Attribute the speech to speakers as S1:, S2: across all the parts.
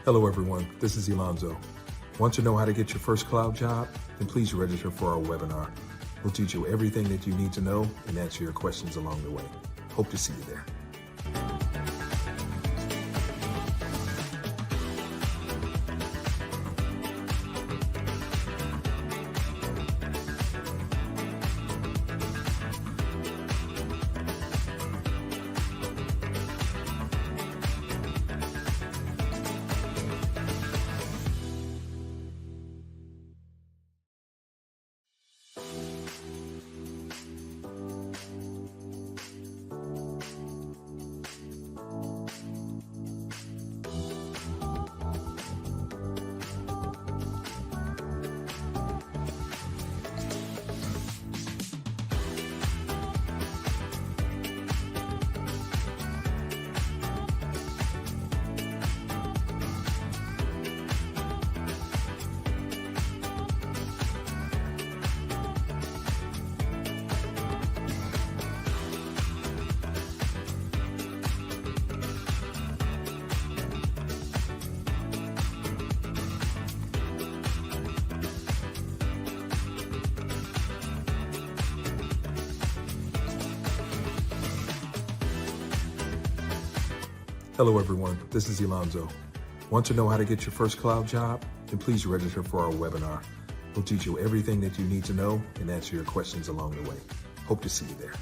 S1: Hello everyone, this is Alonzo. Want to know how to get your first cloud job? Then please register for our webinar. We'll teach you everything that you need to know and answer your questions along the way. Hope to see you there. Hello everyone, this is Alonzo. Want to know how to get your first cloud job? Then please register for our webinar. We'll teach you everything that you need to know and answer your questions along the way. Hope to see you there.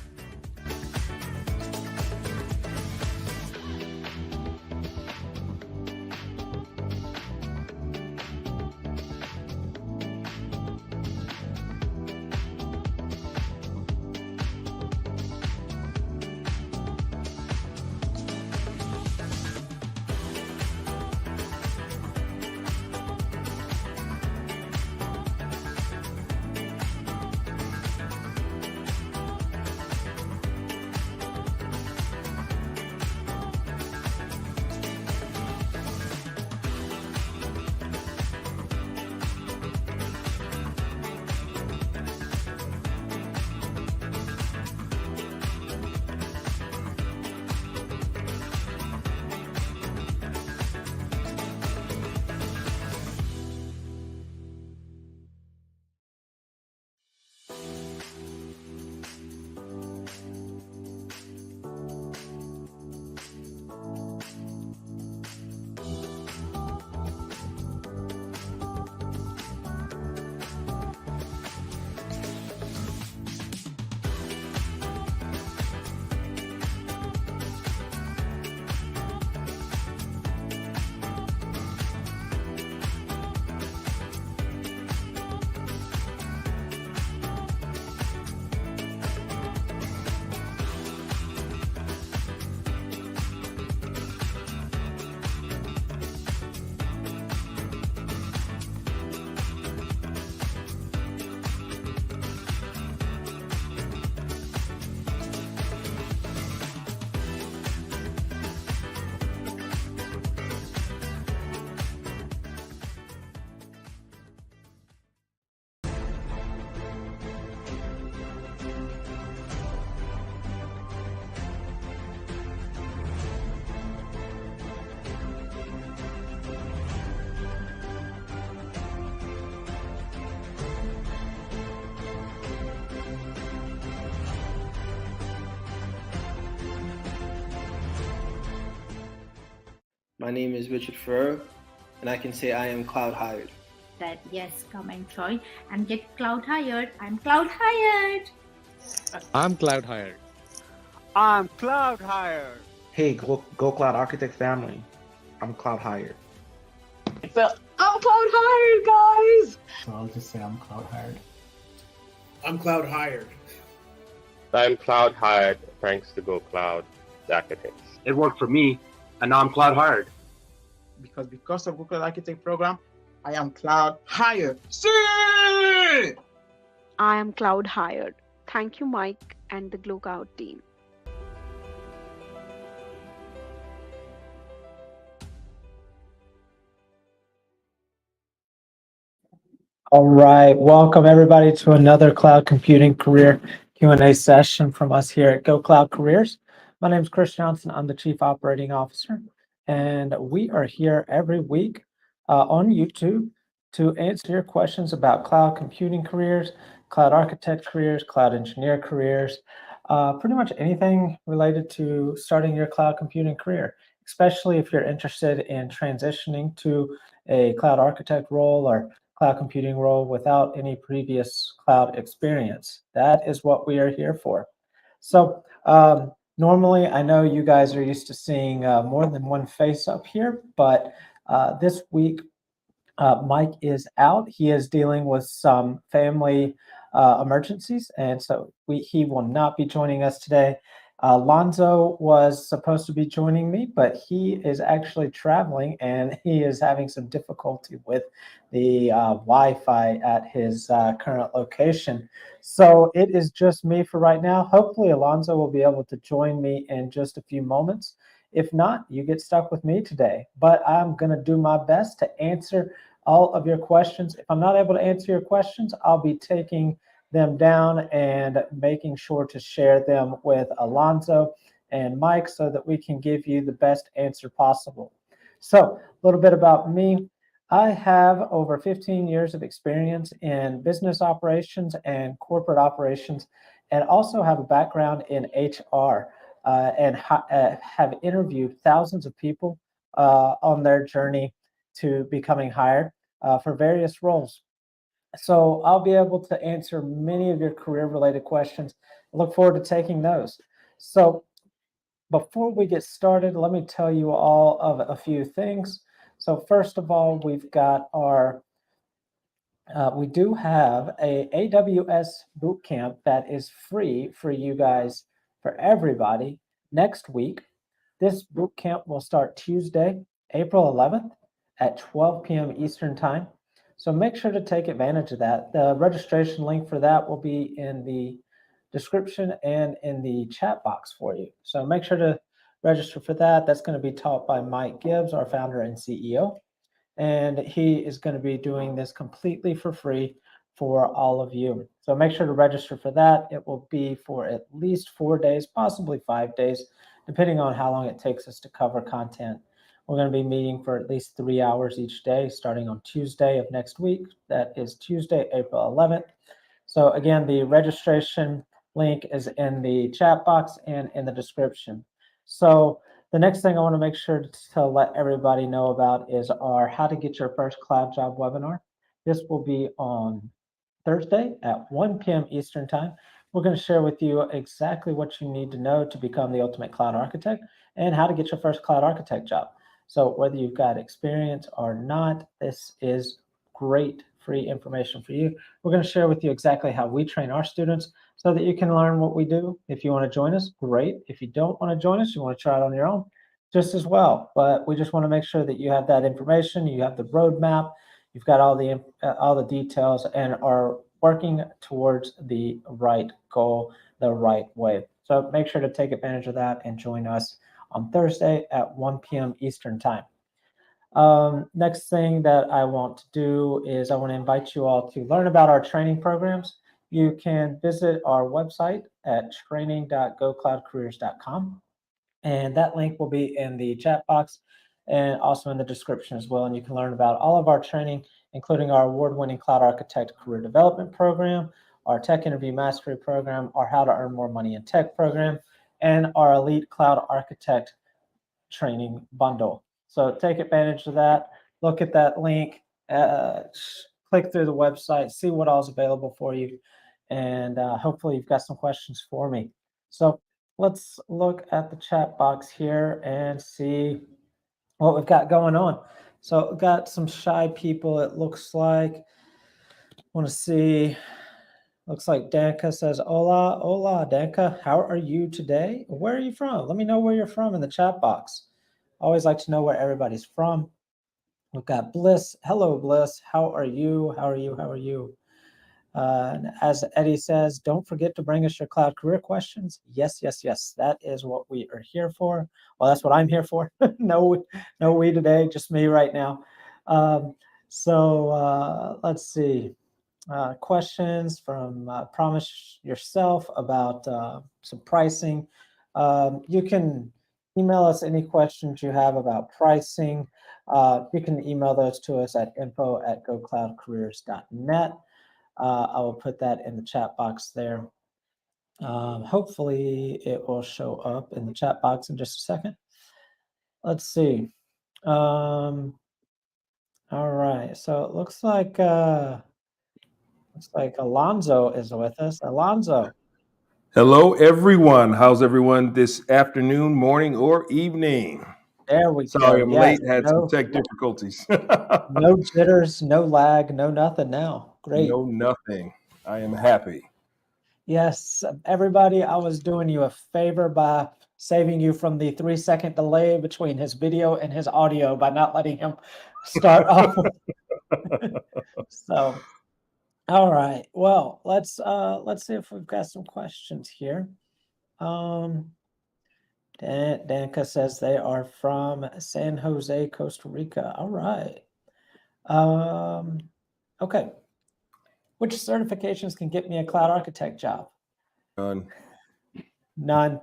S2: My name is Richard Ferrer, and I can say I am cloud hired.
S3: That yes, come and join and get cloud hired. I'm cloud hired.
S4: I'm cloud hired.
S5: I'm cloud hired.
S6: Hey, Go Cloud Architect family, I'm cloud hired.
S7: So I'm cloud hired, guys.
S8: So I'll just say I'm cloud hired.
S9: I'm cloud hired.
S10: I'm cloud hired thanks to Go Cloud Architects.
S11: It worked for me, and now I'm cloud hired.
S12: Because of Google Architect program, I am cloud hired. See!
S13: I am cloud hired. Thank you, Mike and the Glow Cloud team.
S8: All right, welcome everybody to another cloud computing career Q&A session from us here at Go Cloud Careers. My name is Chris Johnson. I'm the Chief Operating Officer. and we are here every week on YouTube to answer your questions about cloud computing careers, cloud architect careers, cloud engineer careers, pretty much anything related to starting your cloud computing career, especially if you're interested in transitioning to a cloud architect role or cloud computing role without any previous cloud experience. That is what we are here for. So normally, I know you guys are used to seeing more than one face up here, but this week Mike is out. He is dealing with some family emergencies, and so he will not be joining us today. Lonzo was supposed to be joining me, but he is actually traveling and he is having some difficulty with the Wi-Fi at his current location. So it is just me for right now. Hopefully, Alonzo will be able to join me in just a few moments. If not, you get stuck with me today, but I'm going to do my best to answer all of your questions. If I'm not able to answer your questions, I'll be taking them down and making sure to share them with Alonzo and Mike so that we can give you the best answer possible. So a little bit about me. I have over 15 years of experience in business operations and corporate operations, and also have a background in HR and have interviewed thousands of people on their journey to becoming hired for various roles. So I'll be able to answer many of your career related questions. I look forward to taking those. So before we get started, let me tell you all of a few things. So first of all, we've got our we do have a AWS bootcamp that is free for you guys, for everybody, next week. This bootcamp will start Tuesday, April 11th at 12 p.m. Eastern Time. So make sure to take advantage of that. The registration link for that will be in the description and in the chat box for you. So make sure to register for that. That's going to be taught by Mike Gibbs, our founder and CEO. And he is going to be doing this completely for free for all of you. So make sure to register for that. It will be for at least 4 days, possibly 5 days, depending on how long it takes us to cover content. We're going to be meeting for at least 3 hours each day, starting on Tuesday of next week. That is Tuesday, April 11th. So again, the registration link is in the chat box and in the description. So the next thing I want to make sure to let everybody know about is our How to Get Your First Cloud Job webinar. This will be on Thursday at 1 p.m. Eastern Time. We're going to share with you exactly what you need to know to become the ultimate cloud architect and how to get your first cloud architect job. So whether you've got experience or not, this is great free information for you. We're going to share with you exactly how we train our students so that you can learn what we do. If you want to join us, great. If you don't want to join us, you want to try it on your own, just as well. But we just want to make sure that you have that information, you have the roadmap, you've got all the details, and are working towards the right goal the right way. So make sure to take advantage of that and join us on Thursday at 1 p.m. Eastern Time. Next thing that I want to do is I want to invite you all to learn about our training programs. You can visit our website at training.gocloudcareers.com. And that link will be in the chat box and also in the description as well. And you can learn about all of our training, including our award-winning Cloud Architect Career Development Program, our Tech Interview Mastery Program, our How to Earn More Money in Tech program, and our Elite Cloud Architect Training Bundle. So take advantage of that. Look at that link, click through the website, see what all is available for you. And hopefully you've got some questions for me. So let's look at the chat box here and see what we've got going on. So we've got some shy people, it looks like. Want to see, looks like Danka says, hola, hola, Danka. How are you today? Where are you from? Let me know where you're from in the chat box. Always like to know where everybody's from. We've got Bliss. Hello, Bliss. How are you? How are you? How are you? As Eddie says, don't forget to bring us your cloud career questions. Yes, yes, yes. That is what we are here for. Well, that's what I'm here for. No we today, just me right now. Let's see. Questions from Promise Yourself about some pricing. You can email us any questions you have about pricing. You can email those to us at info@gocloudcareers.net. I will put that in the chat box there. Hopefully it will show up in the chat box in just a second. Let's see. All right, so it looks like Alonzo is with us. Alonzo.
S1: Hello, everyone. How's everyone this afternoon, morning, or evening?
S8: There we go.
S1: Sorry, I'm
S8: Yes,
S1: late. Had some tech difficulties.
S8: no jitters, no lag, no nothing now. Great.
S1: No, nothing. I am happy.
S8: Yes, everybody, I was doing you a favor by saving you from the 3-second delay between his video and his audio by not letting him start off. So, all right. Well, let's see if we've got some questions here. Danica says they are from San Jose, Costa Rica. All right. Okay. Which certifications can get me a cloud architect job? None.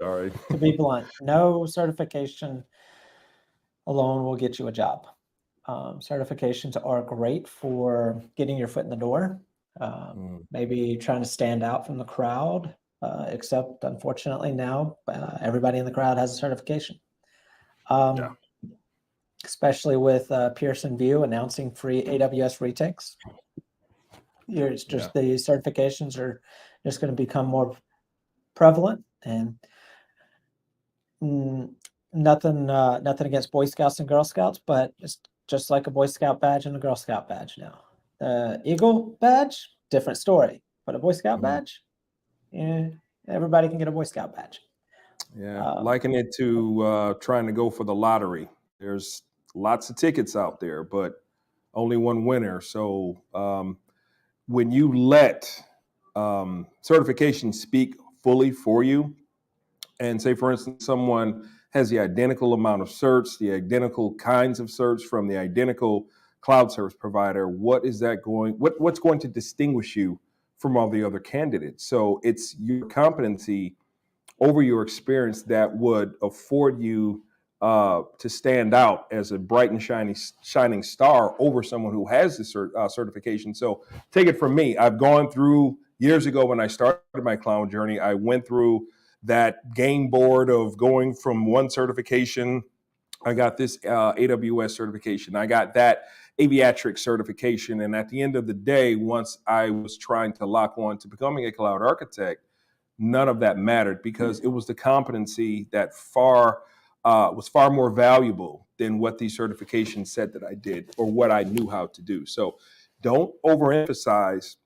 S1: Sorry.
S8: To be blunt, no certification alone will get you a job. Certifications are great for getting your foot in the door, maybe trying to stand out from the crowd, except unfortunately now everybody in the crowd has a certification. Especially with Pearson VUE announcing free AWS retakes. It's just the certifications are just going to become more prevalent, and nothing against Boy Scouts and Girl Scouts, but it's just like a Boy Scout badge and a Girl Scout badge now. Eagle badge, different story, but a Boy Scout badge, everybody can get a Boy Scout badge.
S1: Yeah, liken it to trying to go for the lottery. There's lots of tickets out there, but only one winner. So when you let certification speak fully for you, and say, for instance, someone has the identical amount of certs, the identical kinds of certs from the identical cloud service provider, what's going to distinguish you from all the other candidates? So it's your competency over your experience that would afford you to stand out as a bright and shining star over someone who has this certification. So take it from me. I've gone through, years ago when I started my cloud journey, I went through that game board of going from one certification. I got this AWS certification. I got that aviatric certification. And at the end of the day, once I was trying to lock on to becoming a cloud architect, none of that mattered because it was the competency that was far more valuable than what these certifications said that I did or what I knew how to do. So don't overemphasize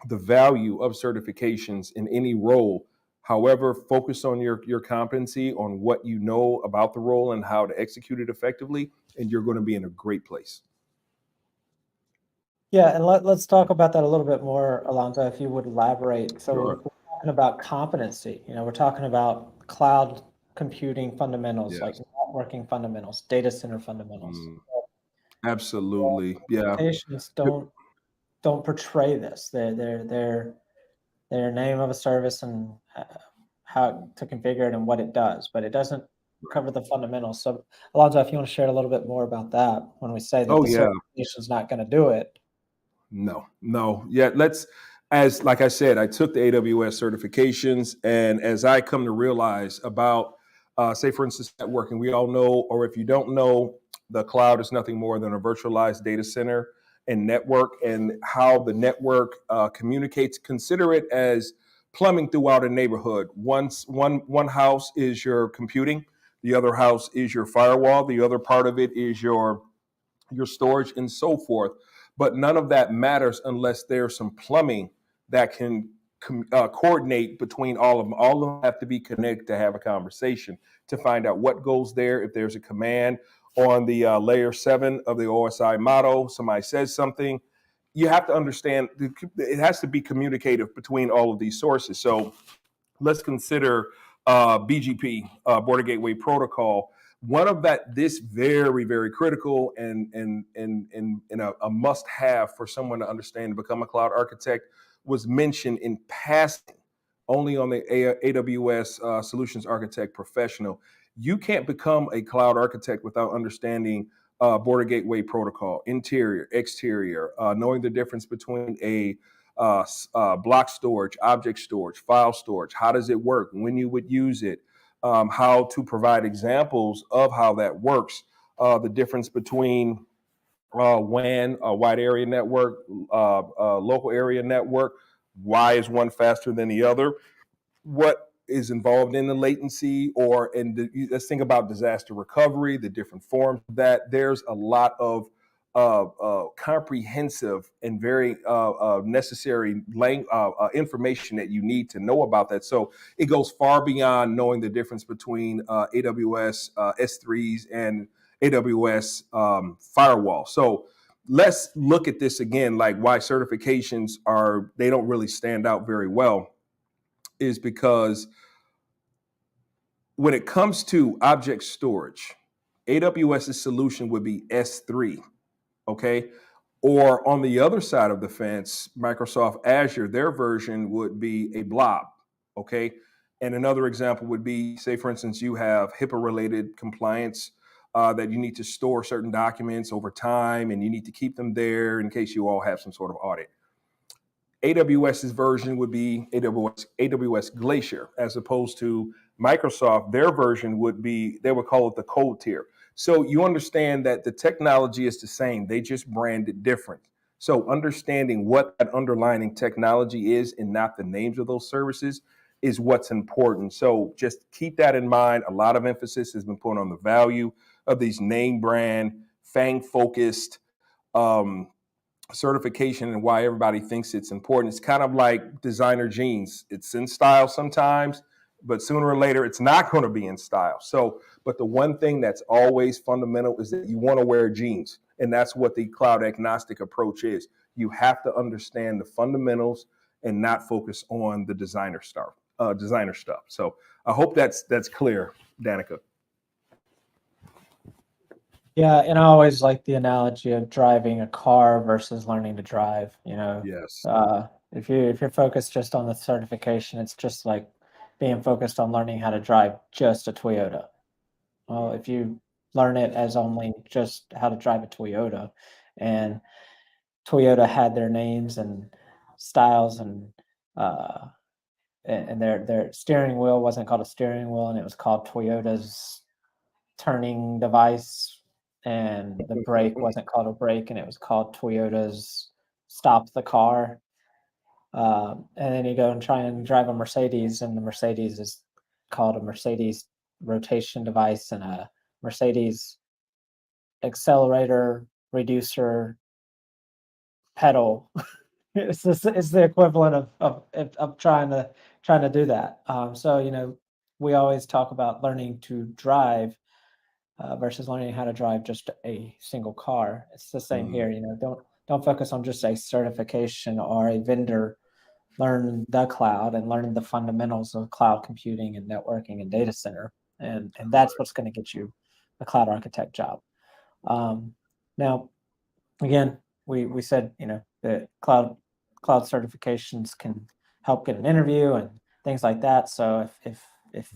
S1: the value of certifications in any role. However, focus on your competency, on what you know about the role and how to execute it effectively, and you're going to be in a great place.
S8: Yeah, and let's talk about that a little bit more, Alonzo, if you would elaborate. So
S1: Sure.
S8: we're talking about competency. We're talking about cloud computing fundamentals, like networking fundamentals, data center fundamentals.
S1: Absolutely, yeah.
S8: Certifications don't portray this. They're name of a service and how to configure it and what it does, but it doesn't cover the fundamentals. So, Alonzo, if you want to share a little bit more about that, when we say that the certification is not going to do it.
S1: No. Yeah, like I said, I took the AWS certifications, and as I come to realize about, say, for instance, networking, we all know, or if you don't know, the cloud is nothing more than a virtualized data center and network, and how the network communicates. Consider it as plumbing throughout a neighborhood. One house is your computing, the other house is your firewall, the other part of it is your storage, and so forth. But none of that matters unless there's some plumbing that can coordinate between all of them. All of them have to be connected to have a conversation to find out what goes there. If there's a command on the layer 7 of the OSI model, somebody says something, you have to understand it has to be communicative between all of these sources. So let's consider BGP, Border Gateway Protocol. One of this very, very critical and a must-have for someone to understand to become a cloud architect was mentioned in passing only on the AWS Solutions Architect Professional. You can't become a cloud architect without understanding border gateway protocol, interior, exterior, knowing the difference between a block storage, object storage, file storage. How does it work? When you would use it, how to provide examples of how that works, the difference between WAN, wide area network, local area network. Why is one faster than the other? What is involved in the latency, let's think about disaster recovery, the different forms of that. There's a lot of comprehensive and very necessary information that you need to know about that. So it goes far beyond knowing the difference between AWS S3s and AWS firewall. So let's look at this again, like why certifications they don't really stand out very well is because when it comes to object storage, AWS's solution would be S3, okay? Or on the other side of the fence, Microsoft Azure, their version would be a blob, okay? And another example would be, say, for instance, you have HIPAA-related compliance that you need to store certain documents over time, and you need to keep them there in case you all have some sort of audit. AWS's version would be AWS Glacier, as opposed to Microsoft, their version would be, they would call it the cold tier. So you understand that the technology is the same, they just brand it different. So understanding what that underlying technology is and not the names of those services is what's important. So just keep that in mind. A lot of emphasis has been put on the value of these name brand, FANG focused certification and why everybody thinks it's important. It's kind of like designer jeans. It's in style sometimes, but sooner or later it's not going to be in style. So, but the one thing that's always fundamental is that you want to wear jeans. And that's what the cloud agnostic approach is. You have to understand the fundamentals and not focus on the designer stuff. So I hope that's clear, Danica.
S8: Yeah, and I always like the analogy of driving a car versus learning to drive.
S1: Yes.
S8: If you're focused just on the certification, it's just like being focused on learning how to drive just a Toyota. Well, if you learn it as only just how to drive a Toyota, and Toyota had their names and styles and their steering wheel wasn't called a steering wheel, and it was called Toyota's turning device, and the brake wasn't called a brake, and it was called Toyota's stop the car. And then you go and try and drive a Mercedes, and the Mercedes is called a Mercedes rotation device and a Mercedes accelerator reducer pedal. It's the equivalent of trying to do that. So we always talk about learning to drive versus learning how to drive just a single car. It's the same here. Don't focus on just a certification or a vendor. Learn the cloud and learn the fundamentals of cloud computing and networking and data center, and that's what's going to get you a cloud architect job. Now, again, we said that cloud certifications can help get an interview and things like that. So if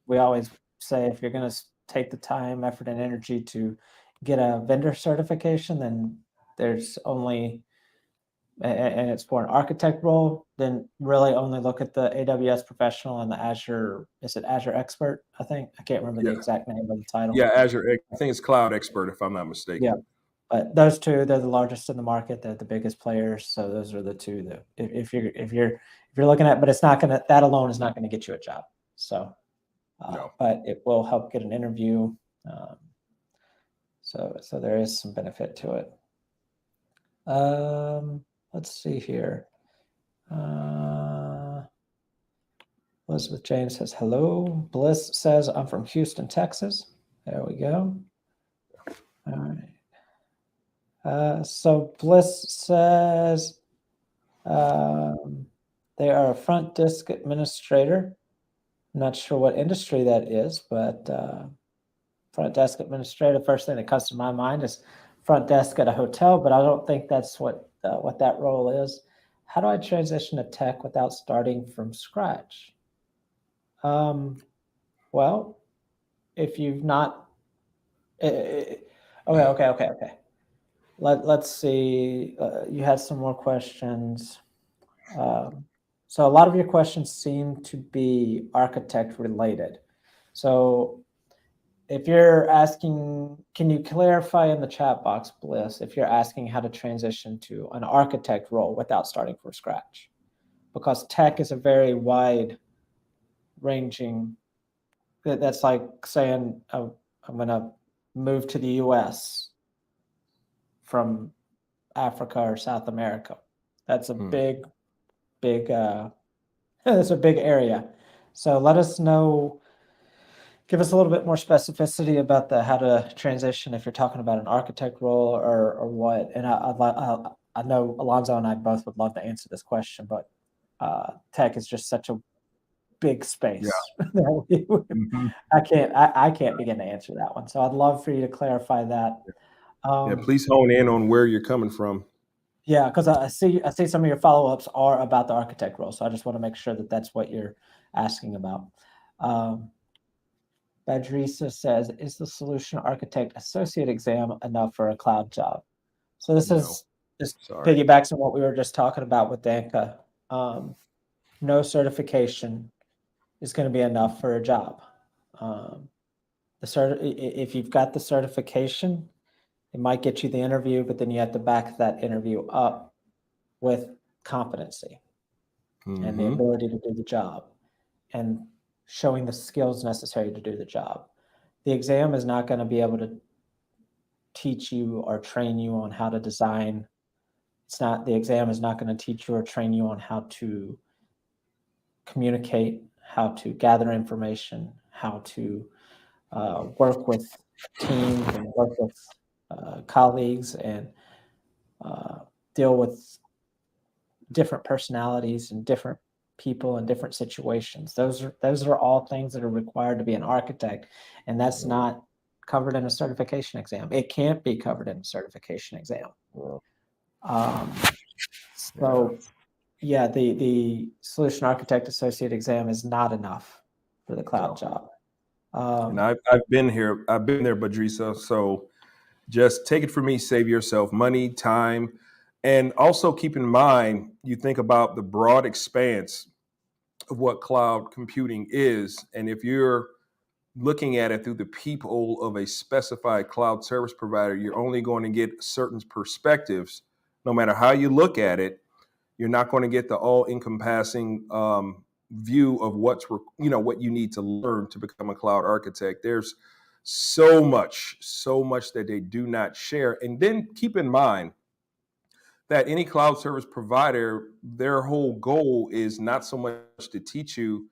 S8: we always say, if you're going to take the time, effort, and energy to get a vendor certification, then there's only, and it's for an architect role, then really only look at the AWS professional and the Azure, is it Azure expert? I think, I can't remember the exact name of the title.
S1: Yeah, Azure, I think it's cloud expert if I'm not mistaken.
S8: Yeah, but those two, they're the largest in the market, they're the biggest players. So those are the two that if you're looking at, but it's not gonna, that alone is not gonna get you a job. So no. But it will help get an interview. So there is some benefit to it. Let's see here. Elizabeth James says, hello. Bliss says, I'm from Houston, Texas. There we go. All right. So Bliss says they are a front desk administrator. I'm not sure what industry that is, but front desk administrator, first thing that comes to my mind is front desk at a hotel, but I don't think that's what that role is. How do I transition to tech without starting from scratch? Well, if you've not, okay. Let's see. You had some more questions. So a lot of your questions seem to be architect related. So if you're asking, can you clarify in the chat box, Bliss, if you're asking how to transition to an architect role without starting from scratch? Because tech is a very wide ranging, that's like saying, oh, I'm going to move to the US from Africa or South America. That's a big, that's a big area. So let us know, give us a little bit more specificity about the how to transition if you're talking about an architect role or what. And I know Alonzo and I both would love to answer this question, but tech is just such a big space.
S1: Yeah.
S8: I can't begin to answer that one. So I'd love for you to clarify that.
S1: Please hone in on where you're coming from.
S8: Yeah, because I see some of your follow-ups are about the architect role. So I just want to make sure that that's what you're asking about. Badrisa says, is the solution architect associate exam enough for a cloud job? So this is just piggybacks on what we were just talking about with Danka. No certification is going to be enough for a job. If you've got the certification, it might get you the interview, but then you have to back that interview up with competency and the ability to do the job and showing the skills necessary to do the job. The exam is not going to be able to teach you or train you on how to design. The exam is not going to teach you or train you on how to communicate, how to gather information, how to work with teams and work with colleagues and deal with different personalities and different people in different situations. Those are all things that are required to be an architect, and that's not covered in a certification exam. It can't be covered in a certification exam. So yeah, the solution architect associate exam is not enough for the cloud job.
S1: And I've been there, Badrisa. So just take it from me, save yourself money, time, and also keep in mind, you think about the broad expanse of what cloud computing is. And if you're looking at it through the peephole of a specified cloud service provider, you're only going to get certain perspectives. No matter how you look at it, you're not going to get the all-encompassing view of what you need to learn to become a cloud architect. There's so much that they do not share. And then keep in mind that any cloud service provider, their whole goal is not so much to teach you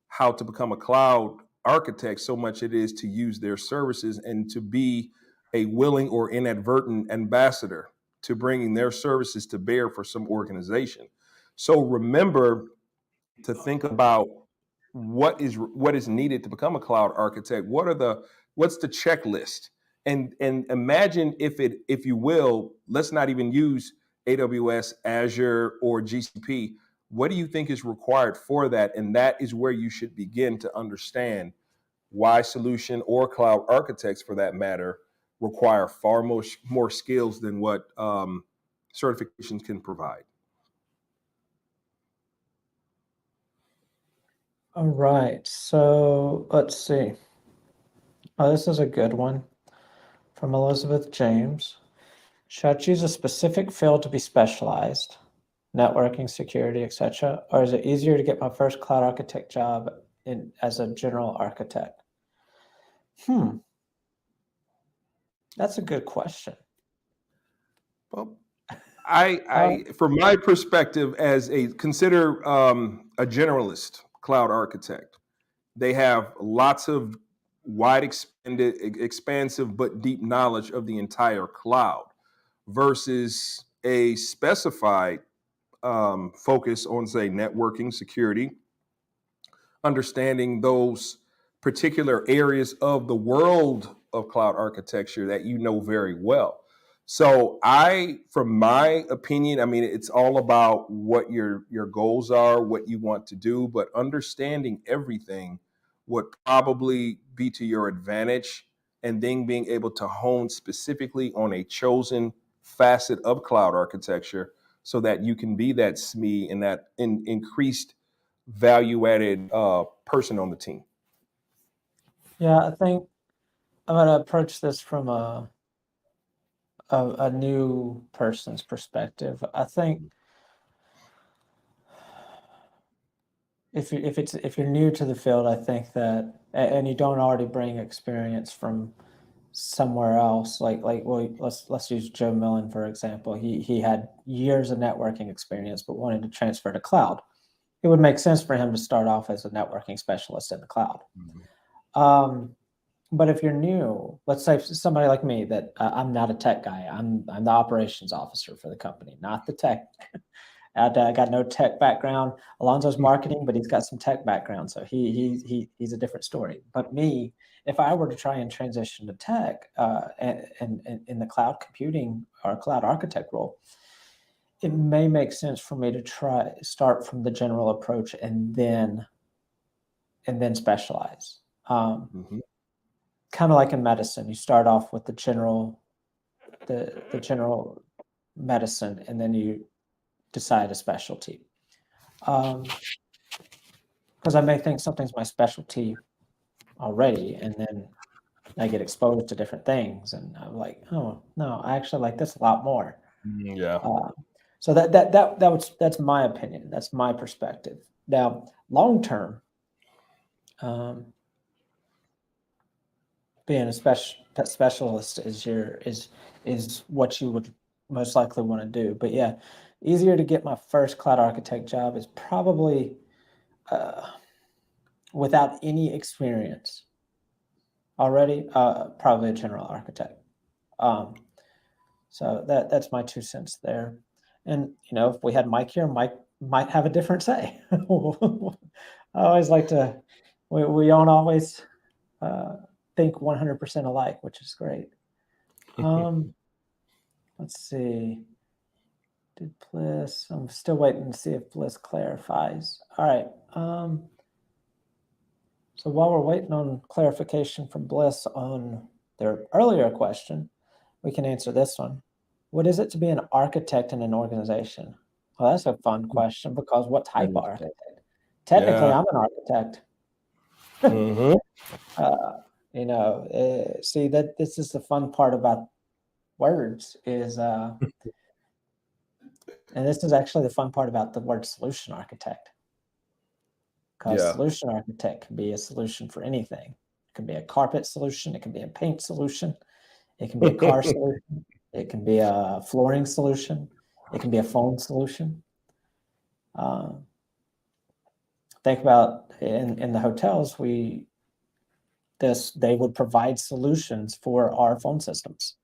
S1: how to become a cloud architect, so much it is to use their services and to be a willing or inadvertent ambassador to bringing their services to bear for some organization. So remember to think about what is needed to become a cloud architect. What's the checklist? And imagine if you will, let's not even use AWS, Azure, or GCP. What do you think is required for that? And that is where you should begin to understand why solution or cloud architects, for that matter, require far more skills than what certifications can provide.
S8: All right, so let's see. Oh, this is a good one from Elizabeth James. Should I choose a specific field to be specialized, networking, security, etc., or is it easier to get my first cloud architect job as a general architect? That's a good question.
S1: Well, from my perspective, consider a generalist cloud architect. They have lots of wide expansive but deep knowledge of the entire cloud versus a specified focus on, say, networking, security, understanding those particular areas of the world of cloud architecture that you know very well. So from my opinion, I mean, it's all about what your goals are, what you want to do, but understanding everything would probably be to your advantage, and then being able to hone specifically on a chosen facet of cloud architecture so that you can be that SME and that increased value added person on the team.
S8: Yeah, I think I'm going to approach this from a new person's perspective. I think if you're new to the field, I think that, and you don't already bring experience from somewhere else, well, let's use Joe Millen for example. He had years of networking experience, but wanted to transfer to cloud. It would make sense for him to start off as a networking specialist in the cloud. But if you're new, let's say somebody like me, that I'm not a tech guy. I'm the operations officer for the company, not the tech. I got no tech background. Alonzo's marketing, but he's got some tech background, so he's a different story. But me, if I were to try and transition to tech and in the cloud computing or cloud architect role, it may make sense for me to start from the general approach and then specialize. Kind of like in medicine, you start off with the general medicine, and then you decide a specialty. Because I may think something's my specialty already, and then I get exposed to different things, and I'm like, oh no, I actually like this a lot more.
S1: Yeah.
S8: So that's my opinion. That's my perspective. Now, long term, being a specialist is what you would most likely want to do. But yeah, easier to get my first cloud architect job is probably without any experience already, probably a general architect. So that's my 2 cents there. And if we had Mike here, Mike might have a different say. I always like to. We don't always think 100% alike, which is great. Let's see. Did Bliss? I'm still waiting to see if Bliss clarifies. All right. So while we're waiting on clarification from Bliss on their earlier question, we can answer this one. What is it to be an architect in an organization? Well, that's a fun question, because what type of architect? Technically, I'm an architect. See, that this is the fun part about words is, and this is actually the fun part about the word solution architect. Because solution architect can be a solution for anything. It can be a carpet solution. It can be a paint solution. It can be a car solution. It can be a flooring solution. It can be a phone solution. Think about in the hotels, they would provide solutions for our phone systems.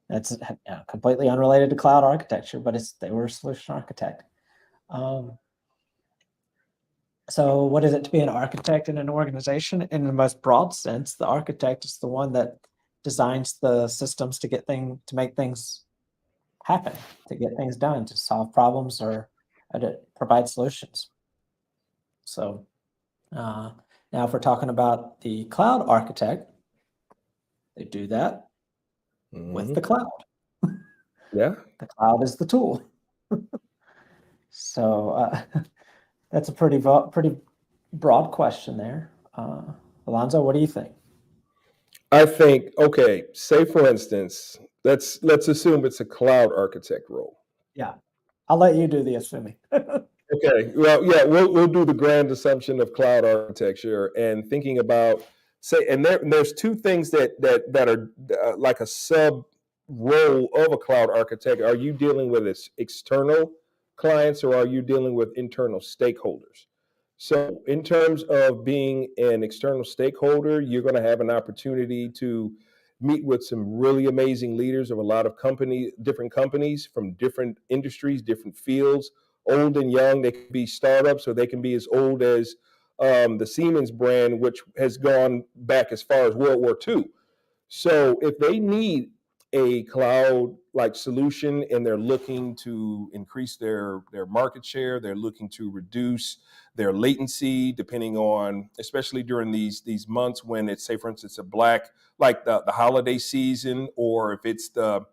S8: That's completely unrelated to cloud architecture, but they were a solution architect. So what is it to be an architect in an organization? In the most broad sense, the architect is the one that designs the systems to make things happen, to get things done, to solve problems or to provide solutions. So now if we're talking about the cloud architect, they do that with the cloud.
S1: Yeah.
S8: The cloud is the tool. So that's a pretty broad question there. Alonzo, what do you think?
S1: I think, okay, say for instance, let's assume it's a cloud architect role.
S8: Yeah, I'll let you do the assuming.
S1: Okay, well, yeah, we'll do the grand assumption of cloud architecture and thinking about, say, and there's two things that are like a sub role of a cloud architect. Are you dealing with external clients, or are you dealing with internal stakeholders? So in terms of being an external stakeholder, you're going to have an opportunity to meet with some really amazing leaders of a lot of different companies from different industries, different fields, old and young. They can be startups, or they can be as old as the Siemens brand, which has gone back as far as World War II. So if they need a cloud like solution and they're looking to increase their market share, they're looking to reduce their latency, depending on, especially during these months when it's, say for instance, a black, like the holiday season, or if it's the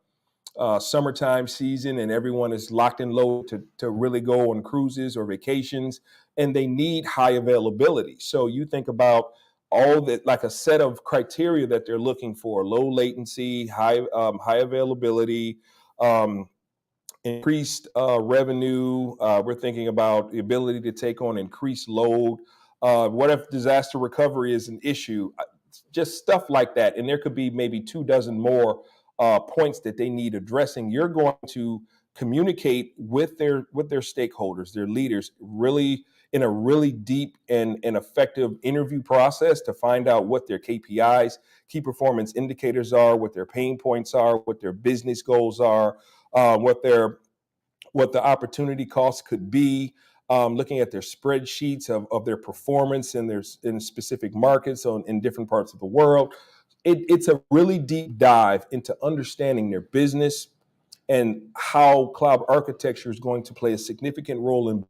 S1: summertime season and everyone is locked and low to really go on cruises or vacations, and they need high availability. So you think about all that, like a set of criteria that they're looking for: low latency, high availability, increased revenue. We're thinking about the ability to take on increased load. What if disaster recovery is an issue? Just stuff like that. And there could be maybe 24 more points that they need addressing. You're going to communicate with their stakeholders, their leaders, really in a really deep and effective interview process to find out what their KPIs, key performance indicators are, what their pain points are, what their business goals are, what the opportunity costs could be, looking at their spreadsheets of their performance in specific markets in different parts of the world. It's a really deep dive into understanding their business and how cloud architecture is going to play a significant role in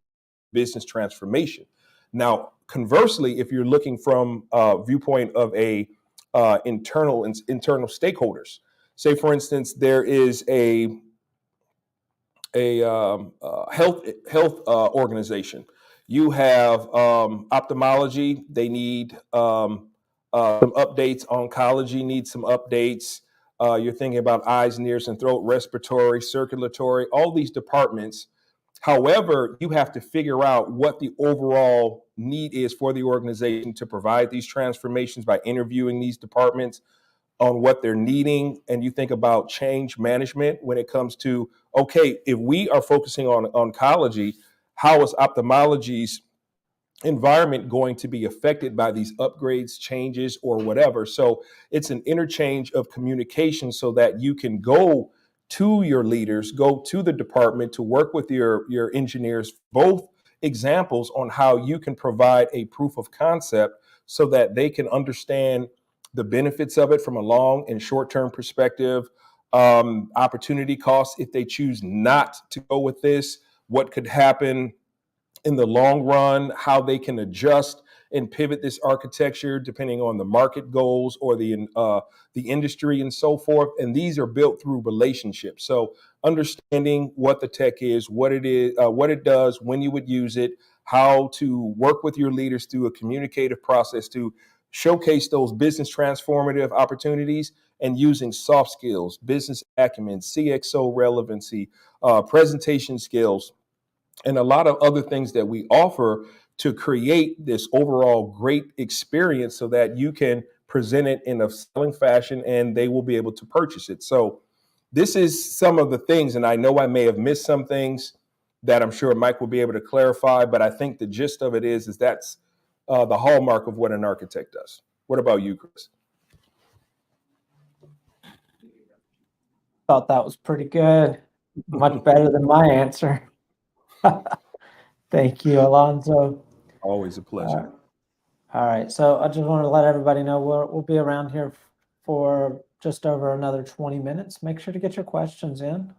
S1: business transformation. Now, conversely, if you're looking from a viewpoint of internal stakeholders, say for instance, there is a health organization. You have ophthalmology; they need some updates. Oncology needs some updates. You're thinking about eyes, ears, and throat, respiratory, circulatory, all these departments. However, you have to figure out what the overall need is for the organization to provide these transformations by interviewing these departments on what they're needing. And you think about change management when it comes to, okay, if we are focusing on oncology, how is ophthalmology's environment going to be affected by these upgrades, changes, or whatever? So it's an interchange of communication so that you can go to your leaders, go to the department to work with your engineers, both examples on how you can provide a proof of concept so that they can understand the benefits of it from a long and short-term perspective, opportunity costs if they choose not to go with this, what could happen in the long run, how they can adjust and pivot this architecture depending on the market goals or the industry and so forth. And these are built through relationships. So understanding what the tech is, what it does, when you would use it, how to work with your leaders through a communicative process to showcase those business transformative opportunities, and using soft skills, business acumen, CXO relevancy, presentation skills, and a lot of other things that we offer to create this overall great experience so that you can present it in a selling fashion and they will be able to purchase it. So this is some of the things, and I know I may have missed some things that I'm sure Mike will be able to clarify, but I think the gist of it is that's the hallmark of what an architect does. What about you, Chris?
S8: Thought that was pretty good. Much better than my answer. Thank you, Alonzo.
S1: Always a pleasure.
S8: All right. So I just want to let everybody know we'll be around here for just over another 20 minutes. Make sure to get your questions in,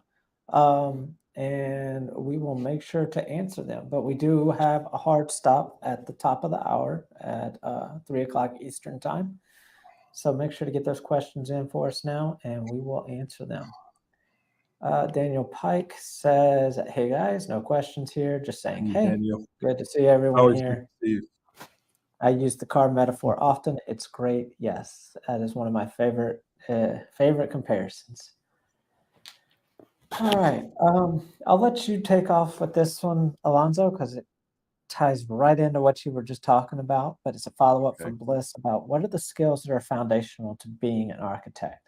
S8: and we will make sure to answer them. But we do have a hard stop at the top of the hour at 3 o'clock Eastern time. So make sure to get those questions in for us now, and we will answer them. Daniel Pike says, "Hey guys, no questions here. Just saying, hey,
S1: Daniel.
S8: Good to see everyone
S1: Always
S8: here.
S1: good to see you.
S8: I use the car metaphor often. It's great. Yes, that is one of my favorite comparisons." All right, I'll let you take off with this one, Alonzo, because it ties right into what you were just talking about. But it's a follow-up from Bliss about what are the skills that are foundational to being an architect.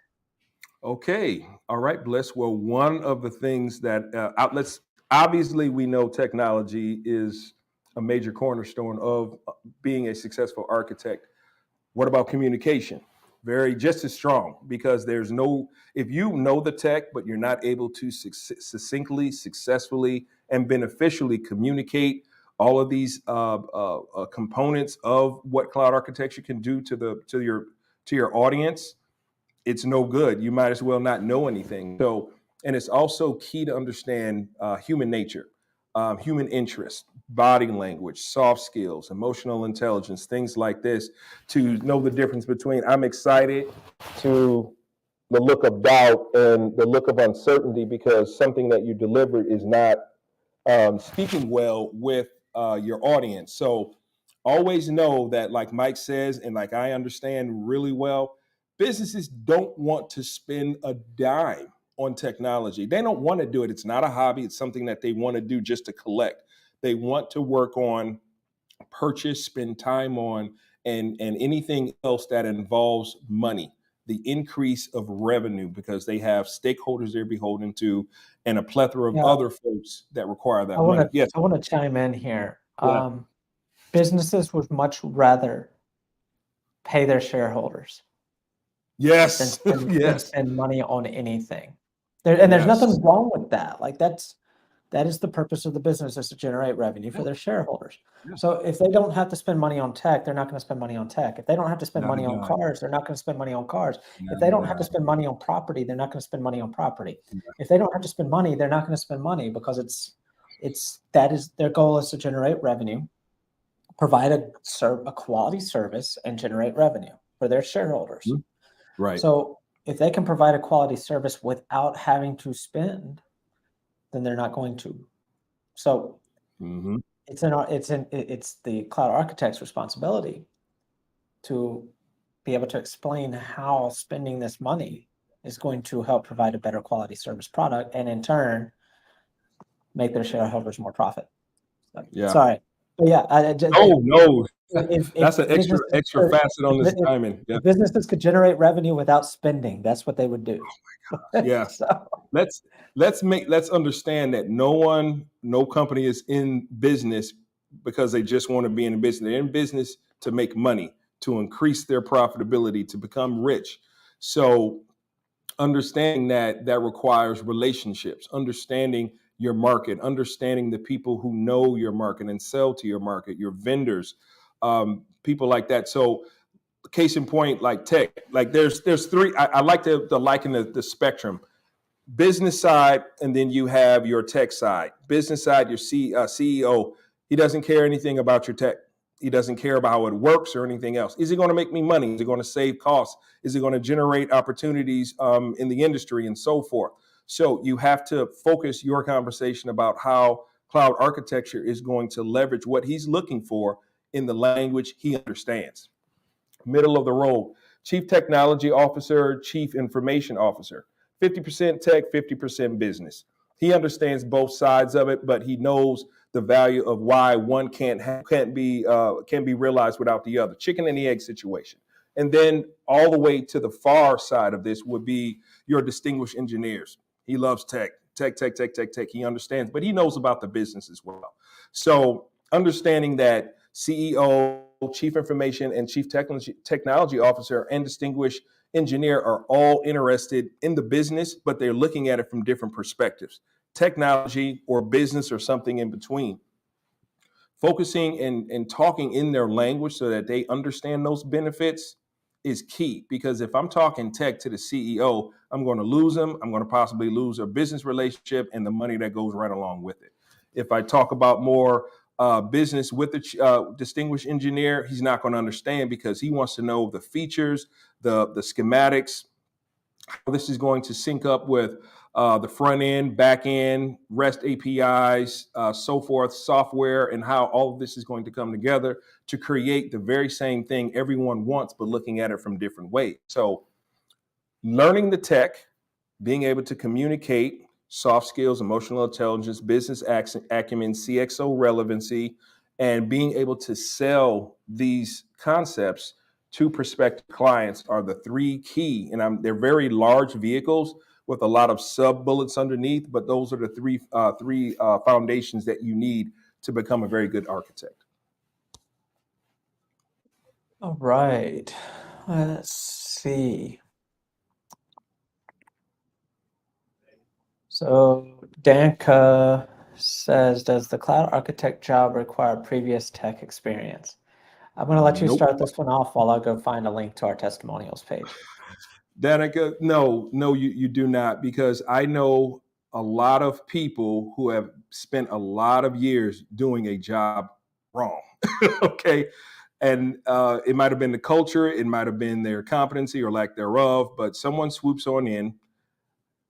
S1: Okay. All right, Bliss. Well, one of the things that outlets, obviously, we know technology is a major cornerstone of being a successful architect. What about communication? Just as strong, because if you know the tech, but you're not able to succinctly, successfully, and beneficially communicate all of these components of what cloud architecture can do to your audience, it's no good. You might as well not know anything. So, and it's also key to understand human nature, human interest, body language, soft skills, emotional intelligence, things like this, to know the difference between I'm excited to the look of doubt and the look of uncertainty because something that you delivered is not speaking well with your audience. So always know that, like Mike says, and like I understand really well, businesses don't want to spend a dime on technology. They don't want to do it. It's not a hobby. It's something that they want to do just to collect. They want to work on, purchase, spend time on, and anything else that involves money, the increase of revenue, because they have stakeholders they're beholden to and a plethora of other folks that require that money. Yes.
S8: I want to chime in here.
S1: Yeah.
S8: Businesses would much rather pay their shareholders
S1: Yes.
S8: than spend money on anything. There's nothing wrong with that. Like that is the purpose of the business, is to generate revenue for their shareholders. So if they don't have to spend money on tech, they're not going to spend money on tech. If they don't have to spend money on cars, they're not going to spend money on cars. If they don't have to spend money on property, they're not going to spend money on property. If they don't have to spend money, they're not going to spend money, because that is their goal, is to generate revenue, provide a quality service, and generate revenue for their shareholders.
S1: Right.
S8: So if they can provide a quality service without having to spend, then they're not going to. So it's the cloud architect's responsibility to be able to explain how spending this money is going to help provide a better quality service product, and in turn make their shareholders more profit. So, sorry, but yeah,
S1: no.
S8: If
S1: that's an extra facet on this timing.
S8: If businesses could generate revenue without spending, that's what they would do.
S1: Oh my God. Yeah. So. Let's understand that no company is in business because they just want to be in business. They're in business to make money, to increase their profitability, to become rich. So understanding that requires relationships, understanding your market, understanding the people who know your market and sell to your market, your vendors, people like that. So case in point, like tech, like there's three, I like to liken the spectrum. Business side, and then you have your tech side. Business side, your CEO, he doesn't care anything about your tech. He doesn't care about how it works or anything else. Is it going to make me money? Is it going to save costs? Is it going to generate opportunities in the industry and so forth? So you have to focus your conversation about how cloud architecture is going to leverage what he's looking for in the language he understands. Middle of the road, chief technology officer, chief information officer. 50% tech, 50% business. He understands both sides of it, but he knows the value of why one can't be realized without the other. Chicken and the egg situation. And then all the way to the far side of this would be your distinguished engineers. He loves tech. He understands, but he knows about the business as well. So understanding that CEO, chief information, and chief technology officer and distinguished engineer are all interested in the business, but they're looking at it from different perspectives. Technology or business or something in between. Focusing and talking in their language so that they understand those benefits is key, because if I'm talking tech to the CEO, I'm going to lose them. I'm going to possibly lose a business relationship and the money that goes right along with it. If I talk about more business with a distinguished engineer, he's not going to understand, because he wants to know the features, the schematics, how this is going to sync up with the front end, back end, REST APIs, so forth, software, and how all of this is going to come together to create the very same thing everyone wants, but looking at it from different ways. So learning the tech, being able to communicate, soft skills, emotional intelligence, business acumen, CXO relevancy, and being able to sell these concepts to prospective clients are the three key. And they're very large vehicles with a lot of sub bullets underneath, but those are the three foundations that you need to become a very good architect.
S8: All right, let's see. So Danka says, does the cloud architect job require previous tech experience? I'm going to let you start this one off while I go find a link to our testimonials page.
S1: Danica, no, you do not, because I know a lot of people who have spent a lot of years doing a job wrong. Okay. And it might have been the culture, it might have been their competency or lack thereof, but someone swoops on in,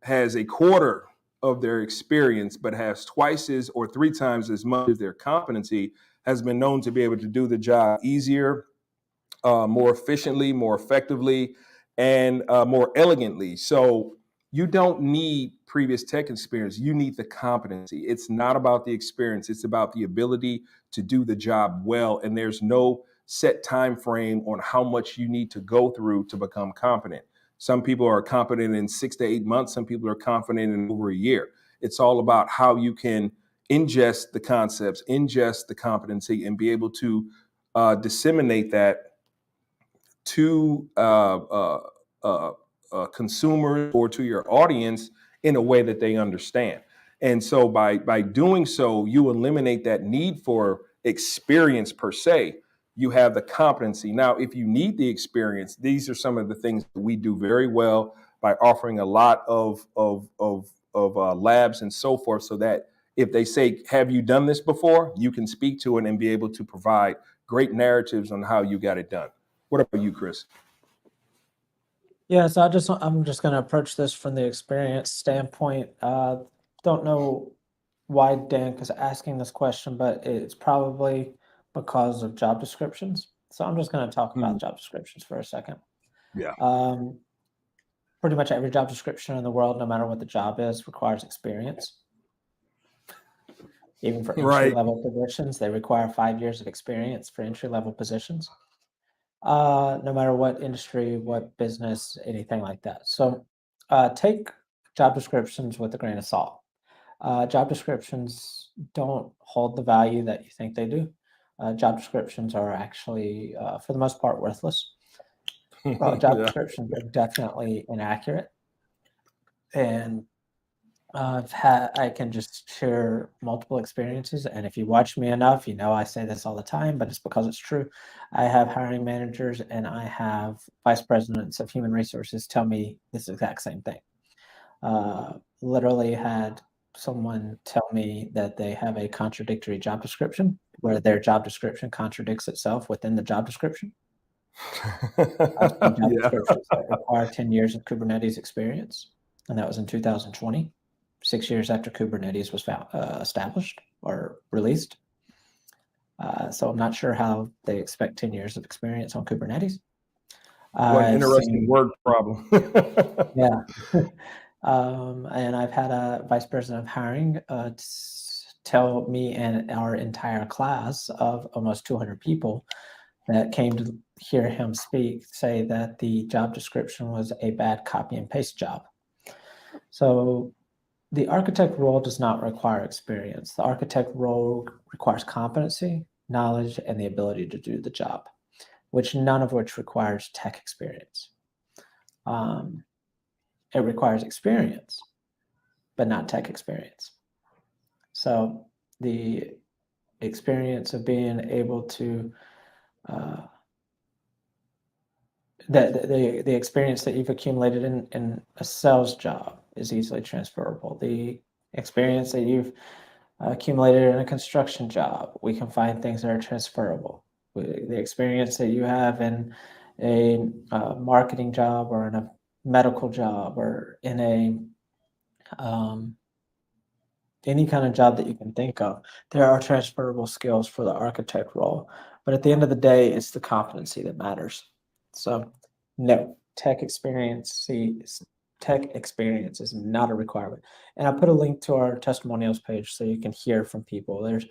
S1: has a quarter of their experience, but has twice as or three times as much as their competency, has been known to be able to do the job easier, more efficiently, more effectively, and more elegantly. So you don't need previous tech experience. You need the competency. It's not about the experience. It's about the ability to do the job well. And there's no set time frame on how much you need to go through to become competent. Some people are competent in 6 to 8 months. Some people are confident in over a year. It's all about how you can ingest the concepts, ingest the competency, and be able to disseminate that to consumers or to your audience in a way that they understand. And so by doing so, you eliminate that need for experience per se. You have the competency. Now, if you need the experience, these are some of the things that we do very well by offering a lot of labs and so forth, so that if they say, "Have you done this before?" you can speak to it and be able to provide great narratives on how you got it done. What about you, Chris?
S8: Yeah, so I'm just going to approach this from the experience standpoint. Don't know why Dan is asking this question, but it's probably because of job descriptions. So I'm just going to talk about job descriptions for a second.
S1: Yeah.
S8: Pretty much every job description in the world, no matter what the job is, requires experience. Even for entry-level positions, they require 5 years of experience for entry-level positions. No matter what industry, what business, anything like that. So take job descriptions with a grain of salt. Job descriptions don't hold the value that you think they do. Job descriptions are actually, for the most part, worthless. Job descriptions are definitely inaccurate. And I can just share multiple experiences. And if you watch me enough, you know I say this all the time, but it's because it's true. I have hiring managers and I have vice presidents of human resources tell me this exact same thing. Literally had someone tell me that they have a contradictory job description where their job description contradicts itself within the job description. Job descriptions that require 10 years of Kubernetes experience, and that was in 2020. 6 years after Kubernetes was established or released. So I'm not sure how they expect 10 years of experience on Kubernetes.
S1: What an interesting word problem.
S8: Yeah. And I've had a vice president of hiring tell me and our entire class of almost 200 people that came to hear him speak say that the job description was a bad copy and paste job. So the architect role does not require experience. The architect role requires competency, knowledge, and the ability to do the job, none of which requires tech experience. It requires experience, but not tech experience. So the experience of being able to the experience that you've accumulated in a sales job is easily transferable. The experience that you've accumulated in a construction job, we can find things that are transferable. The experience that you have in a marketing job or in a medical job or in a any kind of job that you can think of, there are transferable skills for the architect role. But at the end of the day, it's the competency that matters. So no, tech experience is not a requirement. And I put a link to our testimonials page so you can hear from people. There's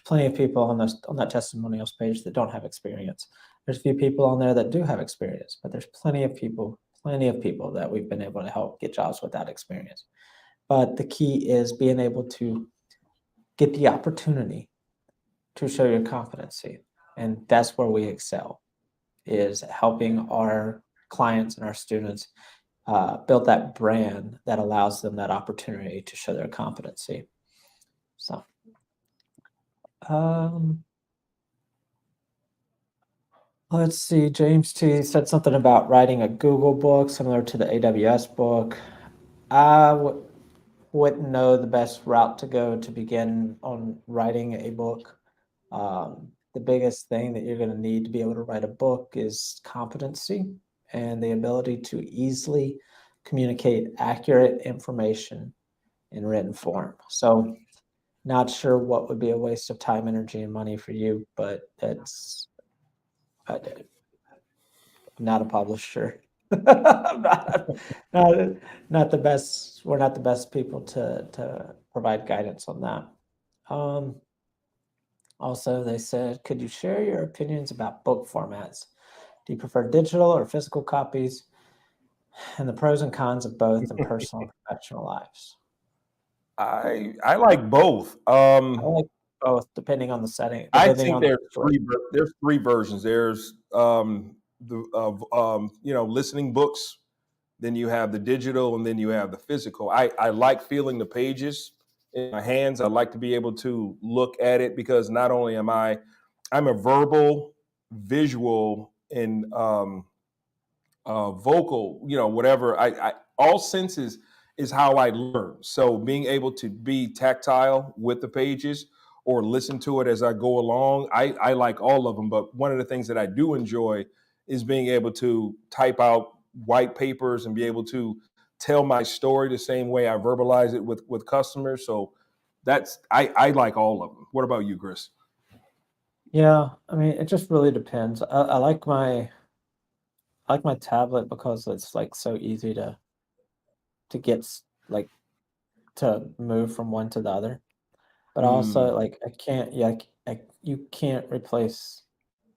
S8: plenty of people on that testimonials page that don't have experience. There's a few people on there that do have experience, but there's plenty of people that we've been able to help get jobs without experience. But the key is being able to get the opportunity to show your competency. And that's where we excel, is helping our clients and our students build that brand that allows them that opportunity to show their competency. So, Let's see. James T said something about writing a Google book similar to the AWS book. I wouldn't know the best route to go to begin on writing a book. The biggest thing that you're going to need to be able to write a book is competency and the ability to easily communicate accurate information in written form. So, not sure what would be a waste of time, energy, and money for you, but that's not a publisher. I'm not, not the best. We're not the best people to provide guidance on that. Also, they said, could you share your opinions about book formats? Do you prefer digital or physical copies? And the pros and cons of both in personal and professional lives.
S1: I like both.
S8: I like both, depending on the setting.
S1: I
S8: Depending
S1: think
S8: on the
S1: there's three versions. There's listening books, then you have the digital, and then you have the physical. I like feeling the pages in my hands. I like to be able to look at it because not only I'm a verbal, visual, and vocal, whatever. I all senses is how I learn. So being able to be tactile with the pages or listen to it as I go along, I like all of them. But one of the things that I do enjoy is being able to type out white papers and be able to tell my story the same way I verbalize it with customers. So I like all of them. What about you, Chris?
S8: Yeah, I mean, it just really depends. I like my tablet because it's like so easy to get like to move from one to the other. But also like I can't you can't replace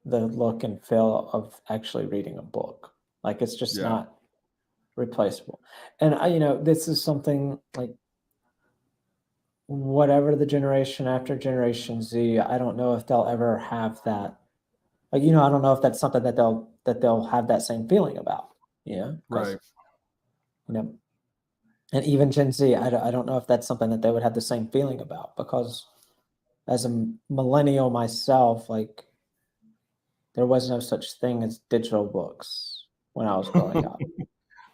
S8: the look and feel of actually reading a book. Like it's just not replaceable. And this is something like whatever the generation after Generation Z, I don't know if they'll ever have that. Like, I don't know if that's something that they'll have that same feeling about.
S1: Right.
S8: And even Gen Z, I don't know if that's something that they would have the same feeling about because as a millennial myself, like there was no such thing as digital books when I was growing up.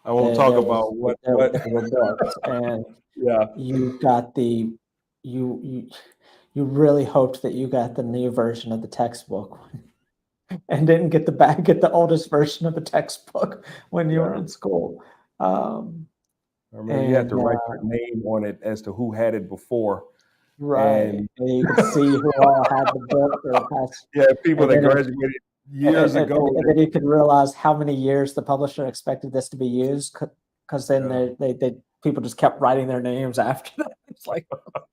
S1: I won't talk about
S8: there were books, and you got you really hoped that you got the new version of the textbook and didn't get the oldest version of the textbook when you were in school.
S1: I remember you had to write your name on it as to who had it before.
S8: Right. And you could see who all had the book for the past.
S1: People that graduated years ago.
S8: And then you could realize how many years the publisher expected this to be used, because then they people just kept writing their names after that. It's like,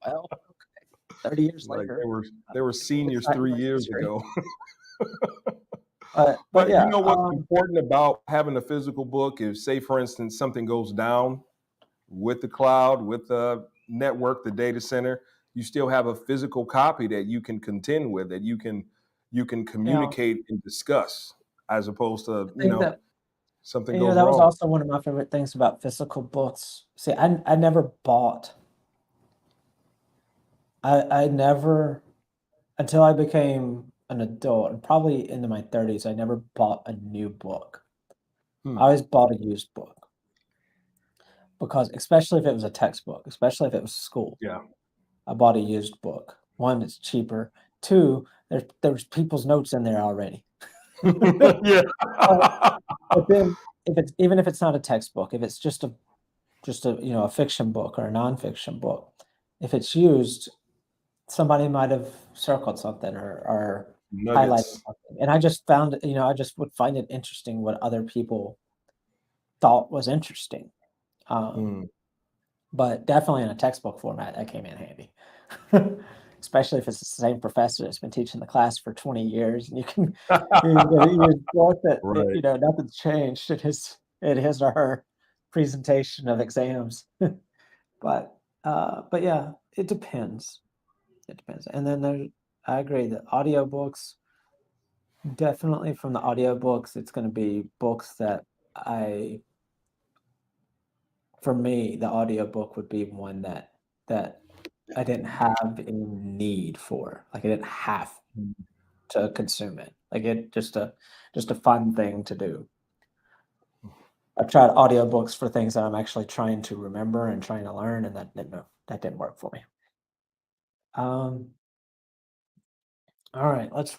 S8: well, okay, 30 years later.
S1: They were seniors 3 years ago.
S8: But yeah,
S1: you know what's important about having a physical book is, say, for instance, something goes down with the cloud, with the network, the data center, you still have a physical copy that you can contend with, that you can communicate and discuss, as opposed to something goes
S8: that
S1: wrong.
S8: was also one of my favorite things about physical books. See, I never bought. I never, until I became an adult and probably into my 30s, I never bought a new book. I always bought a used book because, especially if it was a textbook, especially if it was school.
S1: Yeah.
S8: I bought a used book. One, it's cheaper. Two, there's people's notes in there already.
S1: Yeah.
S8: But then, even if it's not a textbook, if it's just a a fiction book or a nonfiction book, if it's used, somebody might have circled something or highlighted something. And I just found, I just would find it interesting what other people thought was interesting. But definitely in a textbook format, that came in handy. Especially if it's the same professor that's been teaching the class for 20 years, and you can use both that nothing's changed in his or her presentation of exams. But yeah, it depends. It depends. And then I agree that audiobooks, definitely from the audiobooks, it's going to be books that for me, the audiobook would be one that I didn't have a need for. Like I didn't have to consume it. Like it just a fun thing to do. I've tried audiobooks for things that I'm actually trying to remember and trying to learn, and that didn't work for me. All right, let's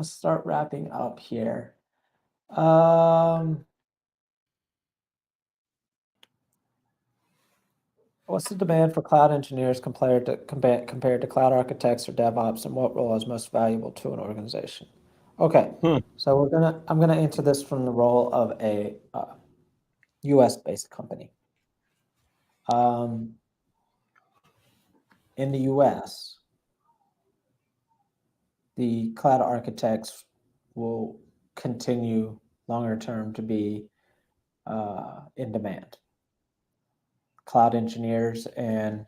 S8: start wrapping up here. What's the demand for cloud engineers compared to cloud architects or DevOps, and what role is most valuable to an organization? Okay, so I'm gonna answer this from the role of a U.S.-based company. In the U.S., the cloud architects will continue longer term to be in demand. Cloud engineers and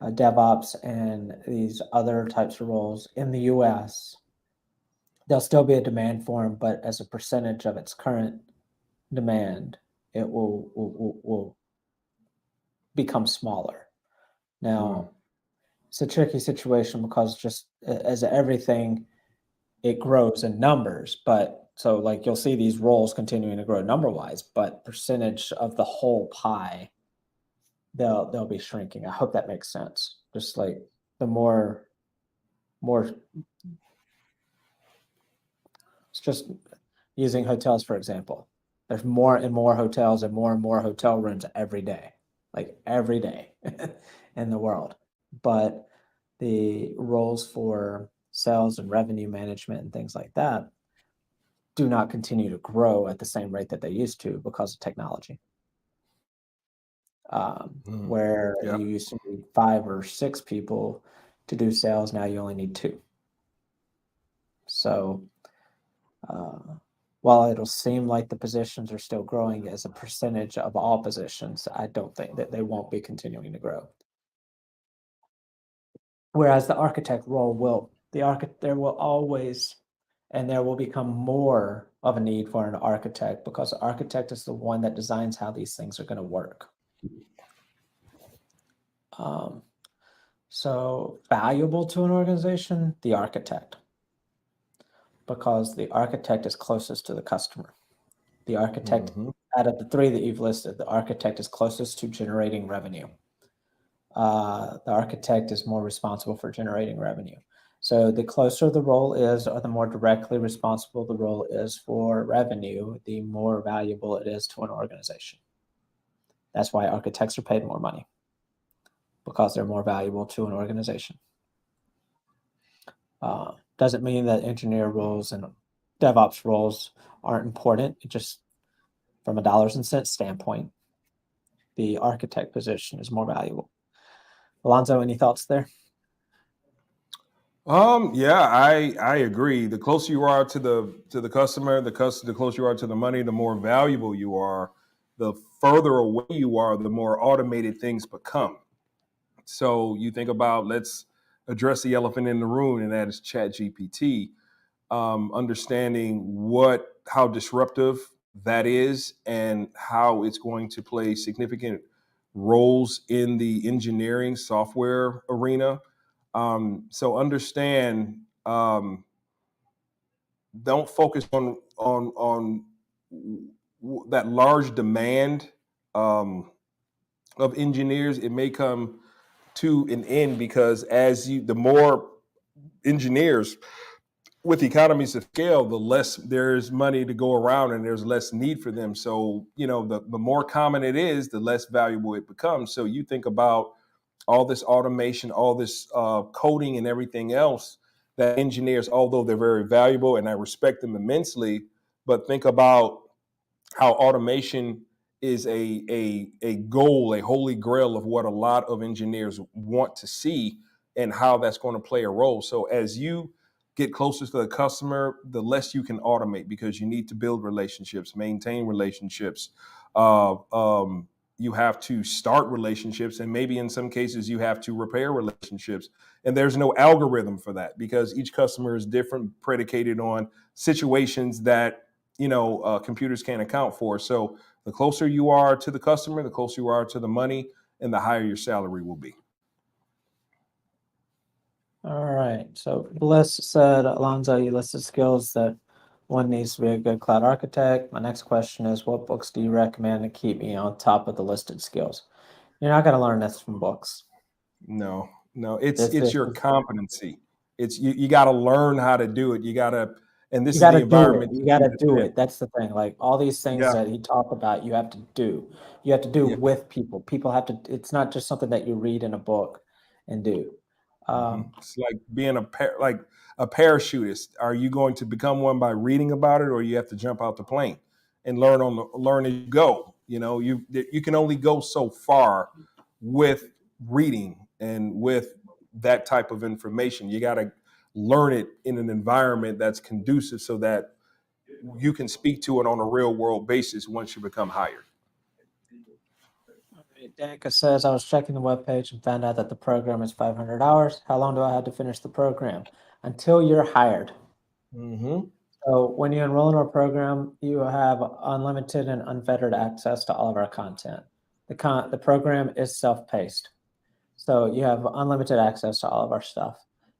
S8: DevOps and these other types of roles in the US, there'll still be a demand for them, but as a percentage of its current demand, it will become smaller. Now, it's a tricky situation because just as everything, it grows in numbers, but so like you'll see these roles continuing to grow number-wise, but percentage of the whole pie, they'll be shrinking. I hope that makes sense. Just like the more it's just using hotels for example. There's more and more hotels and more hotel rooms every day, like every day in the world. But the roles for sales and revenue management and things like that do not continue to grow at the same rate that they used to because of technology. Where you used to need 5 or 6 people to do sales, now you only need 2. So while it'll seem like the positions are still growing as a percentage of all positions, I don't think that they won't be continuing to grow. Whereas the architect role there will always, and there will become more of a need for an architect because the architect is the one that designs how these things are going to work. So valuable to an organization, the architect, because the architect is closest to the customer. The architect, out of the 3 that you've listed, the architect is closest to generating revenue. The architect is more responsible for generating revenue. So the closer the role is, or the more directly responsible the role is for revenue, the more valuable it is to an organization. That's why architects are paid more money, because they're more valuable to an organization. Doesn't mean that engineer roles and DevOps roles aren't important. It just, from a dollars and cents standpoint, the architect position is more valuable. Alonzo, any thoughts there?
S1: Yeah, I agree. The closer you are to the customer, the closer you are to the money, the more valuable you are. The further away you are, the more automated things become. So you think about, let's address the elephant in the room, and that is ChatGPT. Understanding how disruptive that is and how it's going to play significant roles in the engineering software arena. So understand, don't focus on that large demand of engineers. It may come to an end because the more engineers with economies of scale, the less there's money to go around and there's less need for them. So, the more common it is, the less valuable it becomes. So you think about all this automation, all this coding and everything else that engineers, although they're very valuable and I respect them immensely, but think about how automation is a goal, a holy grail of what a lot of engineers want to see and how that's going to play a role. So as you get closer to the customer, the less you can automate because you need to build relationships, maintain relationships. You have to start relationships, and maybe in some cases you have to repair relationships. And there's no algorithm for that because each customer is different, predicated on situations that computers can't account for. So the closer you are to the customer, the closer you are to the money, and the higher your salary will be.
S8: All right. So Bliss said, Alonzo, you listed skills that one needs to be a good cloud architect. My next question is, what books do you recommend to keep me on top of the listed skills? You're not going to learn this from books.
S1: No, it's
S8: This
S1: your
S8: is
S1: competency. It's you got to learn how to do it. You got to, and this
S8: You
S1: is
S8: got
S1: the
S8: to do it.
S1: environment
S8: You
S1: to
S8: got
S1: do
S8: to
S1: this
S8: do
S1: in.
S8: it. That's the thing. Like all these things
S1: Yeah,
S8: that he talked about, you have to do. You have to do
S1: yeah.
S8: with people. People have to. It's not just something that you read in a book and do.
S1: It's like being like a parachutist. Are you going to become one by reading about it, or you have to jump out the plane and learn as you go? You know, you can only go so far with reading and with that type of information. You got to learn it in an environment that's conducive so that you can speak to it on a real world basis once you become hired.
S8: Danica says, I was checking the webpage and found out that the program is 500 hours. How long do I have to finish the program? Until you're hired.
S1: Mm-hmm.
S8: So when you enroll in our program, you have unlimited and unfettered access to all of our content. The program is self-paced. So you have unlimited access to all of our stuff.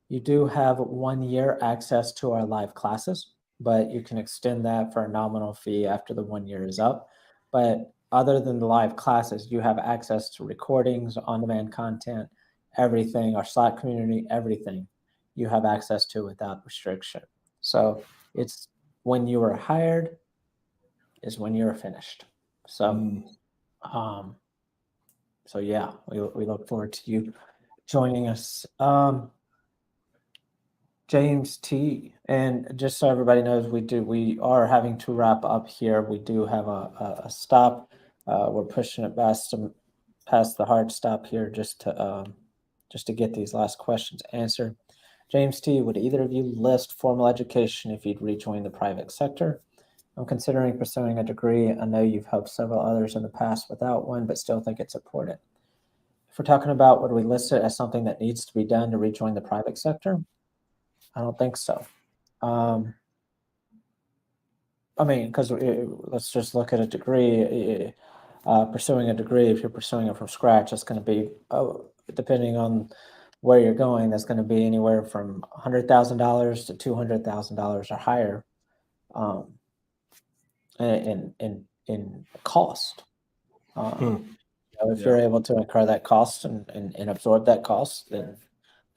S8: You do have 1 year access to our live classes, but you can extend that for a nominal fee after the 1 year is up. But other than the live classes, you have access to recordings, on-demand content, everything, our Slack community, everything you have access to without restriction. So it's when you are hired is when you're finished. So, so yeah, we look forward to you joining us. James T. And just so everybody knows, we are having to wrap up here. We do have a stop. We're pushing it past the hard stop here just to get these last questions answered. James T., would either of you list formal education if you'd rejoin the private sector? I'm considering pursuing a degree. I know you've helped several others in the past without one, but still think it's important. If we're talking about would we list it as something that needs to be done to rejoin the private sector, I don't think so. I mean, because let's just look at a degree. Pursuing a degree, if you're pursuing it from scratch, it's going to be, depending on where you're going, that's going to be anywhere from $100,000 to $200,000 or higher in cost. If you're able to incur that cost and absorb that cost, then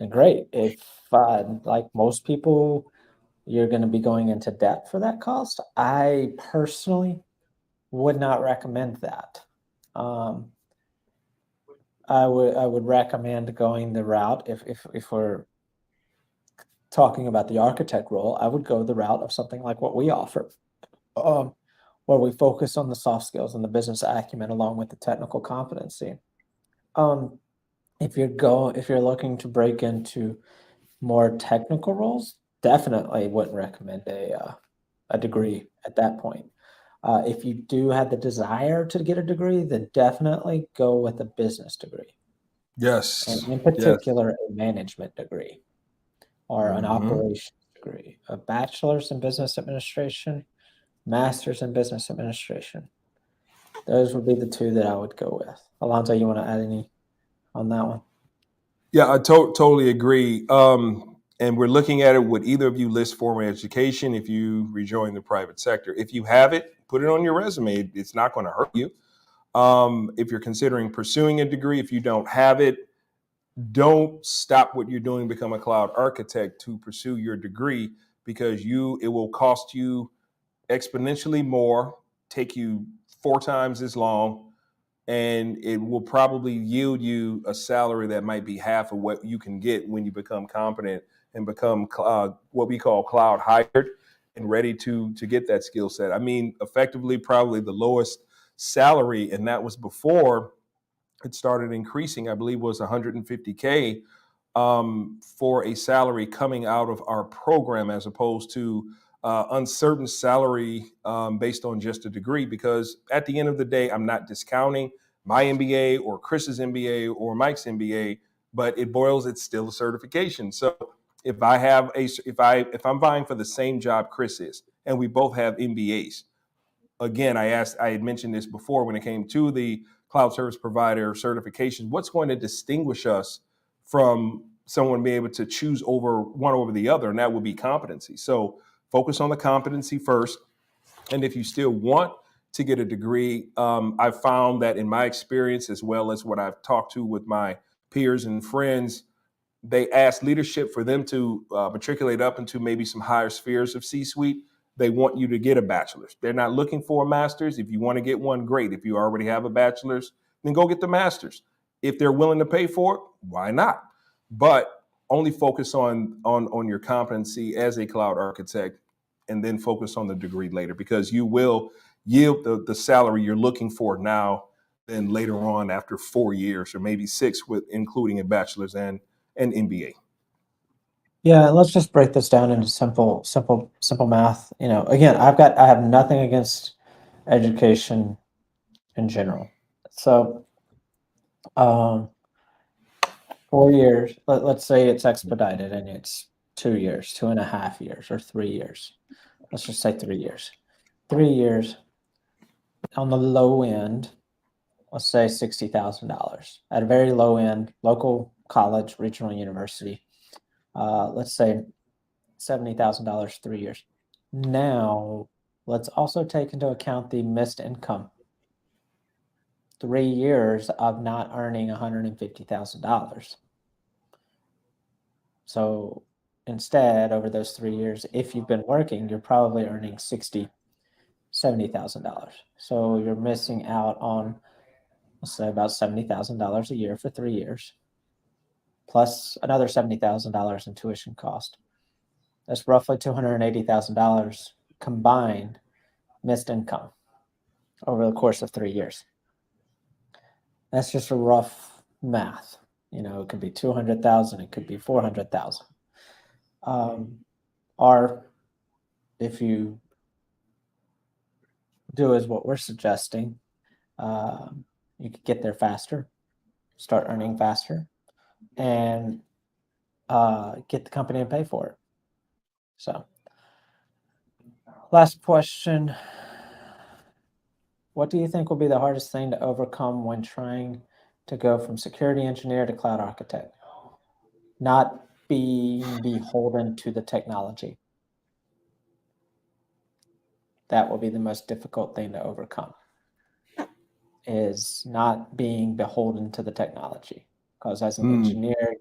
S8: great. If like most people, you're going to be going into debt for that cost, I personally would not recommend that. I would recommend going the route if we're talking about the architect role, I would go the route of something like what we offer, where we focus on the soft skills and the business acumen along with the technical competency. If you're looking to break into more technical roles, definitely wouldn't recommend a degree at that point. If you do have the desire to get a degree, then definitely go with a business degree.
S1: Yes.
S8: And in particular, a management degree or an operations degree, a bachelor's in business administration, master's in business administration. Those would be the two that I would go with. Alonzo, you want to add any on that one?
S1: Yeah, I totally agree. And we're looking at it. Would either of you list formal education if you rejoin the private sector? If you have it, put it on your resume. It's not going to hurt you. If you're considering pursuing a degree, if you don't have it, don't stop what you're doing, become a cloud architect to pursue your degree, because it will cost you exponentially more, take you 4 times as long, and it will probably yield you a salary that might be half of what you can get when you become competent and become what we call cloud hired and ready to get that skill set. I mean, effectively, probably the lowest salary, and that was before it started increasing, I believe was 150K for a salary coming out of our program, as opposed to uncertain salary based on just a degree. Because at the end of the day, I'm not discounting my MBA or Chris's MBA or Mike's MBA, but it's still a certification. So if I'm vying for the same job Chris is, and we both have MBAs, again, I had mentioned this before when it came to the cloud service provider certification, what's going to distinguish us from someone be able to choose one over the other, and that would be competency. So focus on the competency first. And if you still want to get a degree, I've found that in my experience, as well as what I've talked to with my peers and friends, they ask leadership for them to matriculate up into maybe some higher spheres of C-suite. They want you to get a bachelor's. They're not looking for a master's. If you want to get one, great. If you already have a bachelor's, then go get the master's. If they're willing to pay for it, why not? But only focus on your competency as a cloud architect, and then focus on the degree later, because you will yield the salary you're looking for now and later on after 4 years or maybe 6, with including a bachelor's and an MBA.
S8: Yeah, let's just break this down into simple math. You know, again, I have nothing against education in general. So 4 years, let's say it's expedited and it's 2 years, 2.5 years, or 3 years. Let's just say 3 years. 3 years on the low end, let's say $60,000. At a very low end, local college, regional university, let's say $70,000, 3 years. Now, let's also take into account the missed income. 3 years of not earning $150,000. So instead, over those 3 years, if you've been working, you're probably earning $60,000, $70,000. So you're missing out on, let's say, about $70,000 a year for 3 years, plus another $70,000 in tuition cost. That's roughly $280,000 combined missed income over the course of 3 years. That's just a rough math. You know, it could be 200,000, it could be 400,000. Or if you do as what we're suggesting, you could get there faster, start earning faster, and get the company to pay for it. So, last question. What do you think will be the hardest thing to overcome when trying to go from security engineer to cloud architect? Not being beholden to the technology. That will be the most difficult thing to overcome, is not being beholden to the technology. Because as an engineer,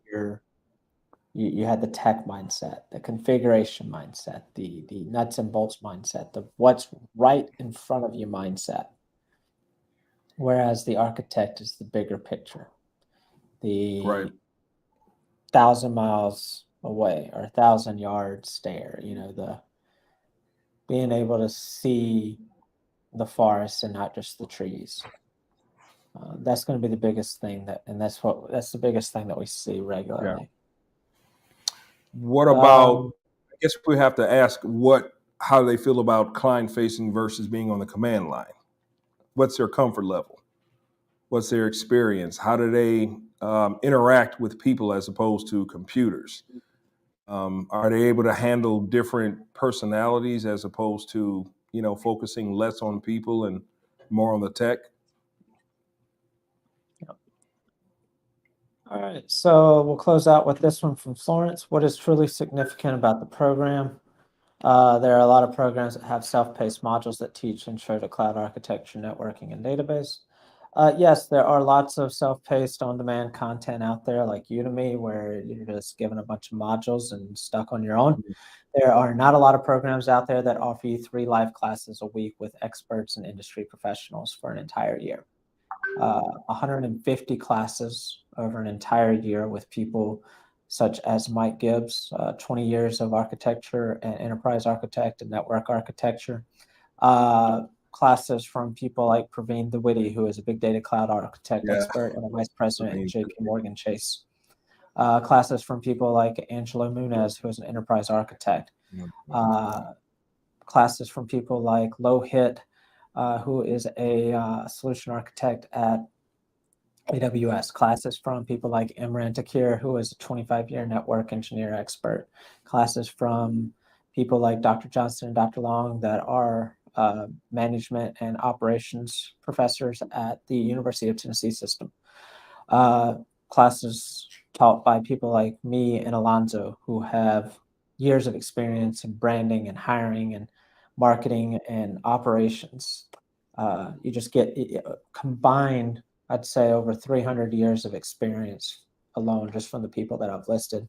S8: you had the tech mindset, the configuration mindset, the nuts and bolts mindset, the what's right in front of you mindset. Whereas the architect is the bigger picture, the 1,000 miles away or 1,000 yards stare, you know, the being able to see the forest and not just the trees. That's going to be the biggest thing that's the biggest thing that we see regularly.
S1: Yeah. What about, I guess we have to ask how they feel about client facing versus being on the command line. What's their comfort level? What's their experience? How do they interact with people as opposed to computers? Are they able to handle different personalities as opposed to, you know, focusing less on people and more on the tech?
S8: All right, so we'll close out with this one from Florence. What is truly significant about the program? There are a lot of programs that have self-paced modules that teach intro to cloud architecture, networking, and database. Yes, there are lots of self-paced on-demand content out there like Udemy, where you're just given a bunch of modules and stuck on your own. There are not a lot of programs out there that offer you 3 live classes a week with experts and industry professionals for an entire year. 150 classes over an entire year with people such as Mike Gibbs, 20 years of architecture and enterprise architect and network architecture. Classes from people like Praveen Dwivedi, who is a big data cloud architect expert and a vice president at JP Morgan Chase. Classes from people like Angelo Munez, who is an enterprise architect. Classes from people like Lohit, who is a solution architect at AWS. Classes from people like Imran Takir, who is a 25-year network engineer expert. Classes from people like Dr. Johnston and Dr. Long that are management and operations professors at the University of Tennessee System. Classes taught by people like me and Alonzo, who have years of experience in branding and hiring and marketing and operations. You just get combined, I'd say, over 300 years of experience alone, just from the people that I've listed,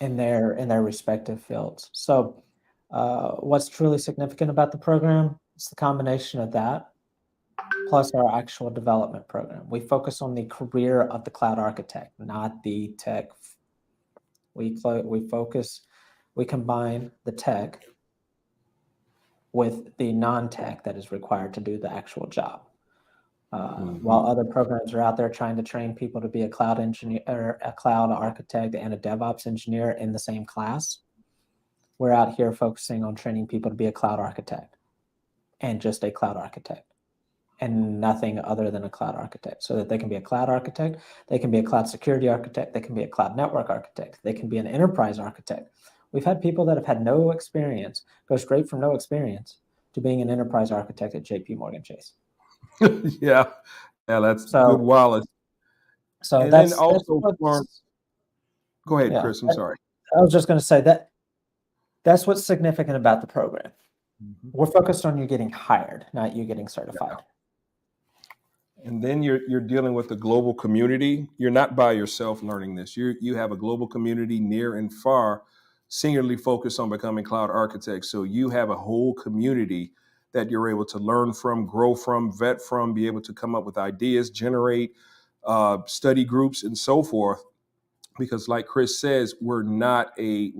S8: in their respective fields. So, what's truly significant about the program? It's the combination of that plus our actual development program. We focus on the career of the cloud architect, not the tech. We combine the tech with the non-tech that is required to do the actual job. While other programs are out there trying to train people to be a cloud engineer, or a cloud architect and a DevOps engineer in the same class, we're out here focusing on training people to be a cloud architect and just a cloud architect and nothing other than a cloud architect, so that they can be a cloud architect, they can be a cloud security architect, they can be a cloud network architect, they can be an enterprise architect. We've had people that have had no experience go straight from no experience to being an enterprise architect at JP Morgan Chase.
S1: Yeah, that's good, Wallace.
S8: So
S1: and
S8: that's
S1: then also, go ahead,
S8: yeah,
S1: Chris. I'm sorry.
S8: I was just going to say that's what's significant about the program. We're focused on you getting hired, not you getting certified.
S1: And then you're dealing with the global community. You're not by yourself learning this. You have a global community near and far, singularly focused on becoming cloud architects. So you have a whole community that you're able to learn from, grow from, vet from, be able to come up with ideas, generate study groups, and so forth. Because, like Chris says, we're not a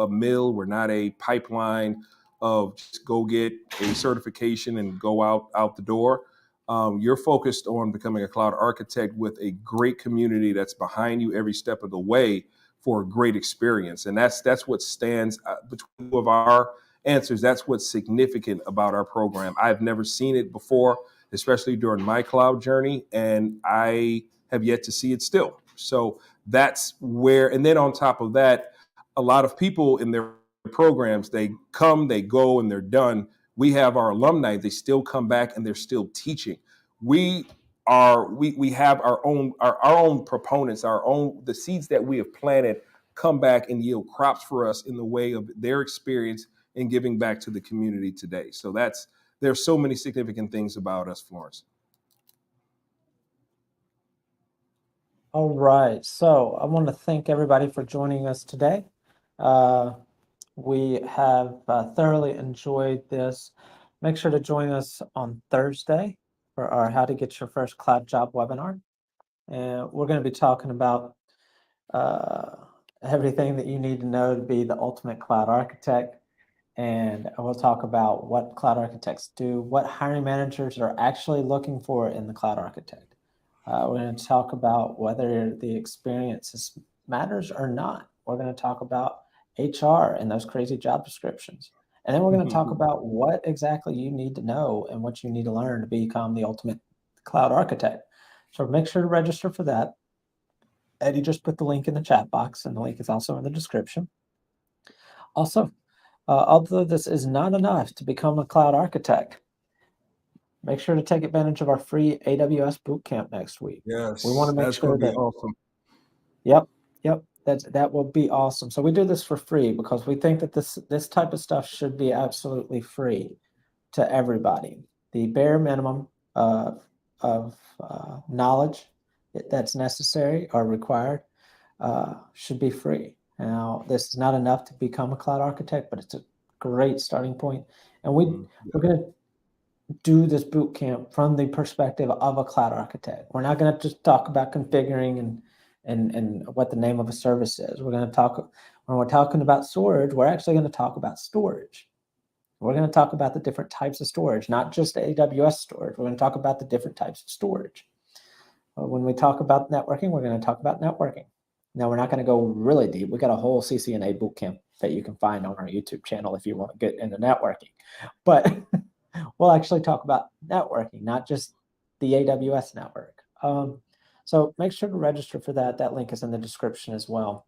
S1: mill, we're not a pipeline of just go get a certification and go out the door. You're focused on becoming a cloud architect with a great community that's behind you every step of the way for a great experience. And that's what stands between two of our answers. That's what's significant about our program. I've never seen it before, especially during my cloud journey, and I have yet to see it still. So that's where, and then on top of that, a lot of people in their programs, they come, they go, and they're done. We have our alumni, they still come back and they're still teaching. We have our own proponents, the seeds that we have planted come back and yield crops for us in the way of their experience in giving back to the community today. So there's so many significant things about us, Florence.
S8: All right, so I want to thank everybody for joining us today. We have thoroughly enjoyed this. Make sure to join us on Thursday for our How to Get Your First Cloud Job webinar. And we're going to be talking about everything that you need to know to be the ultimate cloud architect. And we'll talk about what cloud architects do, what hiring managers are actually looking for in the cloud architect. We're going to talk about whether the experience matters or not. We're going to talk about HR and those crazy job descriptions. And then we're going to talk about what exactly you need to know and what you need to learn to become the ultimate cloud architect. So make sure to register for that. Eddie just put the link in the chat box, and the link is also in the description. Also, although this is not enough to become a cloud architect, make sure to take advantage of our free AWS bootcamp next week.
S1: Yes,
S8: we want to make sure that
S1: awesome.
S8: Yep, that will be awesome. So we do this for free because we think that this type of stuff should be absolutely free to everybody. The bare minimum of knowledge that's necessary or required should be free. Now, this is not enough to become a cloud architect, but it's a great starting point. And we're going to do this boot camp from the perspective of a cloud architect. We're not going to just talk about configuring and what the name of a service is. We're going to talk, when we're talking about storage, we're actually going to talk about storage. We're going to talk about the different types of storage, not just AWS storage. We're going to talk about the different types of storage. When we talk about networking, we're going to talk about networking. Now, we're not going to go really deep. We got a whole CCNA bootcamp that you can find on our YouTube channel if you want to get into networking. But we'll actually talk about networking, not just the AWS network. So make sure to register for that. That link is in the description as well.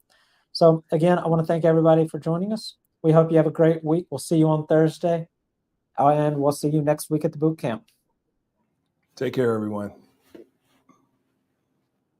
S8: So again, I want to thank everybody for joining us. We hope you have a great week. We'll see you on Thursday, and we'll see you next week at the boot camp.
S1: Take care, everyone.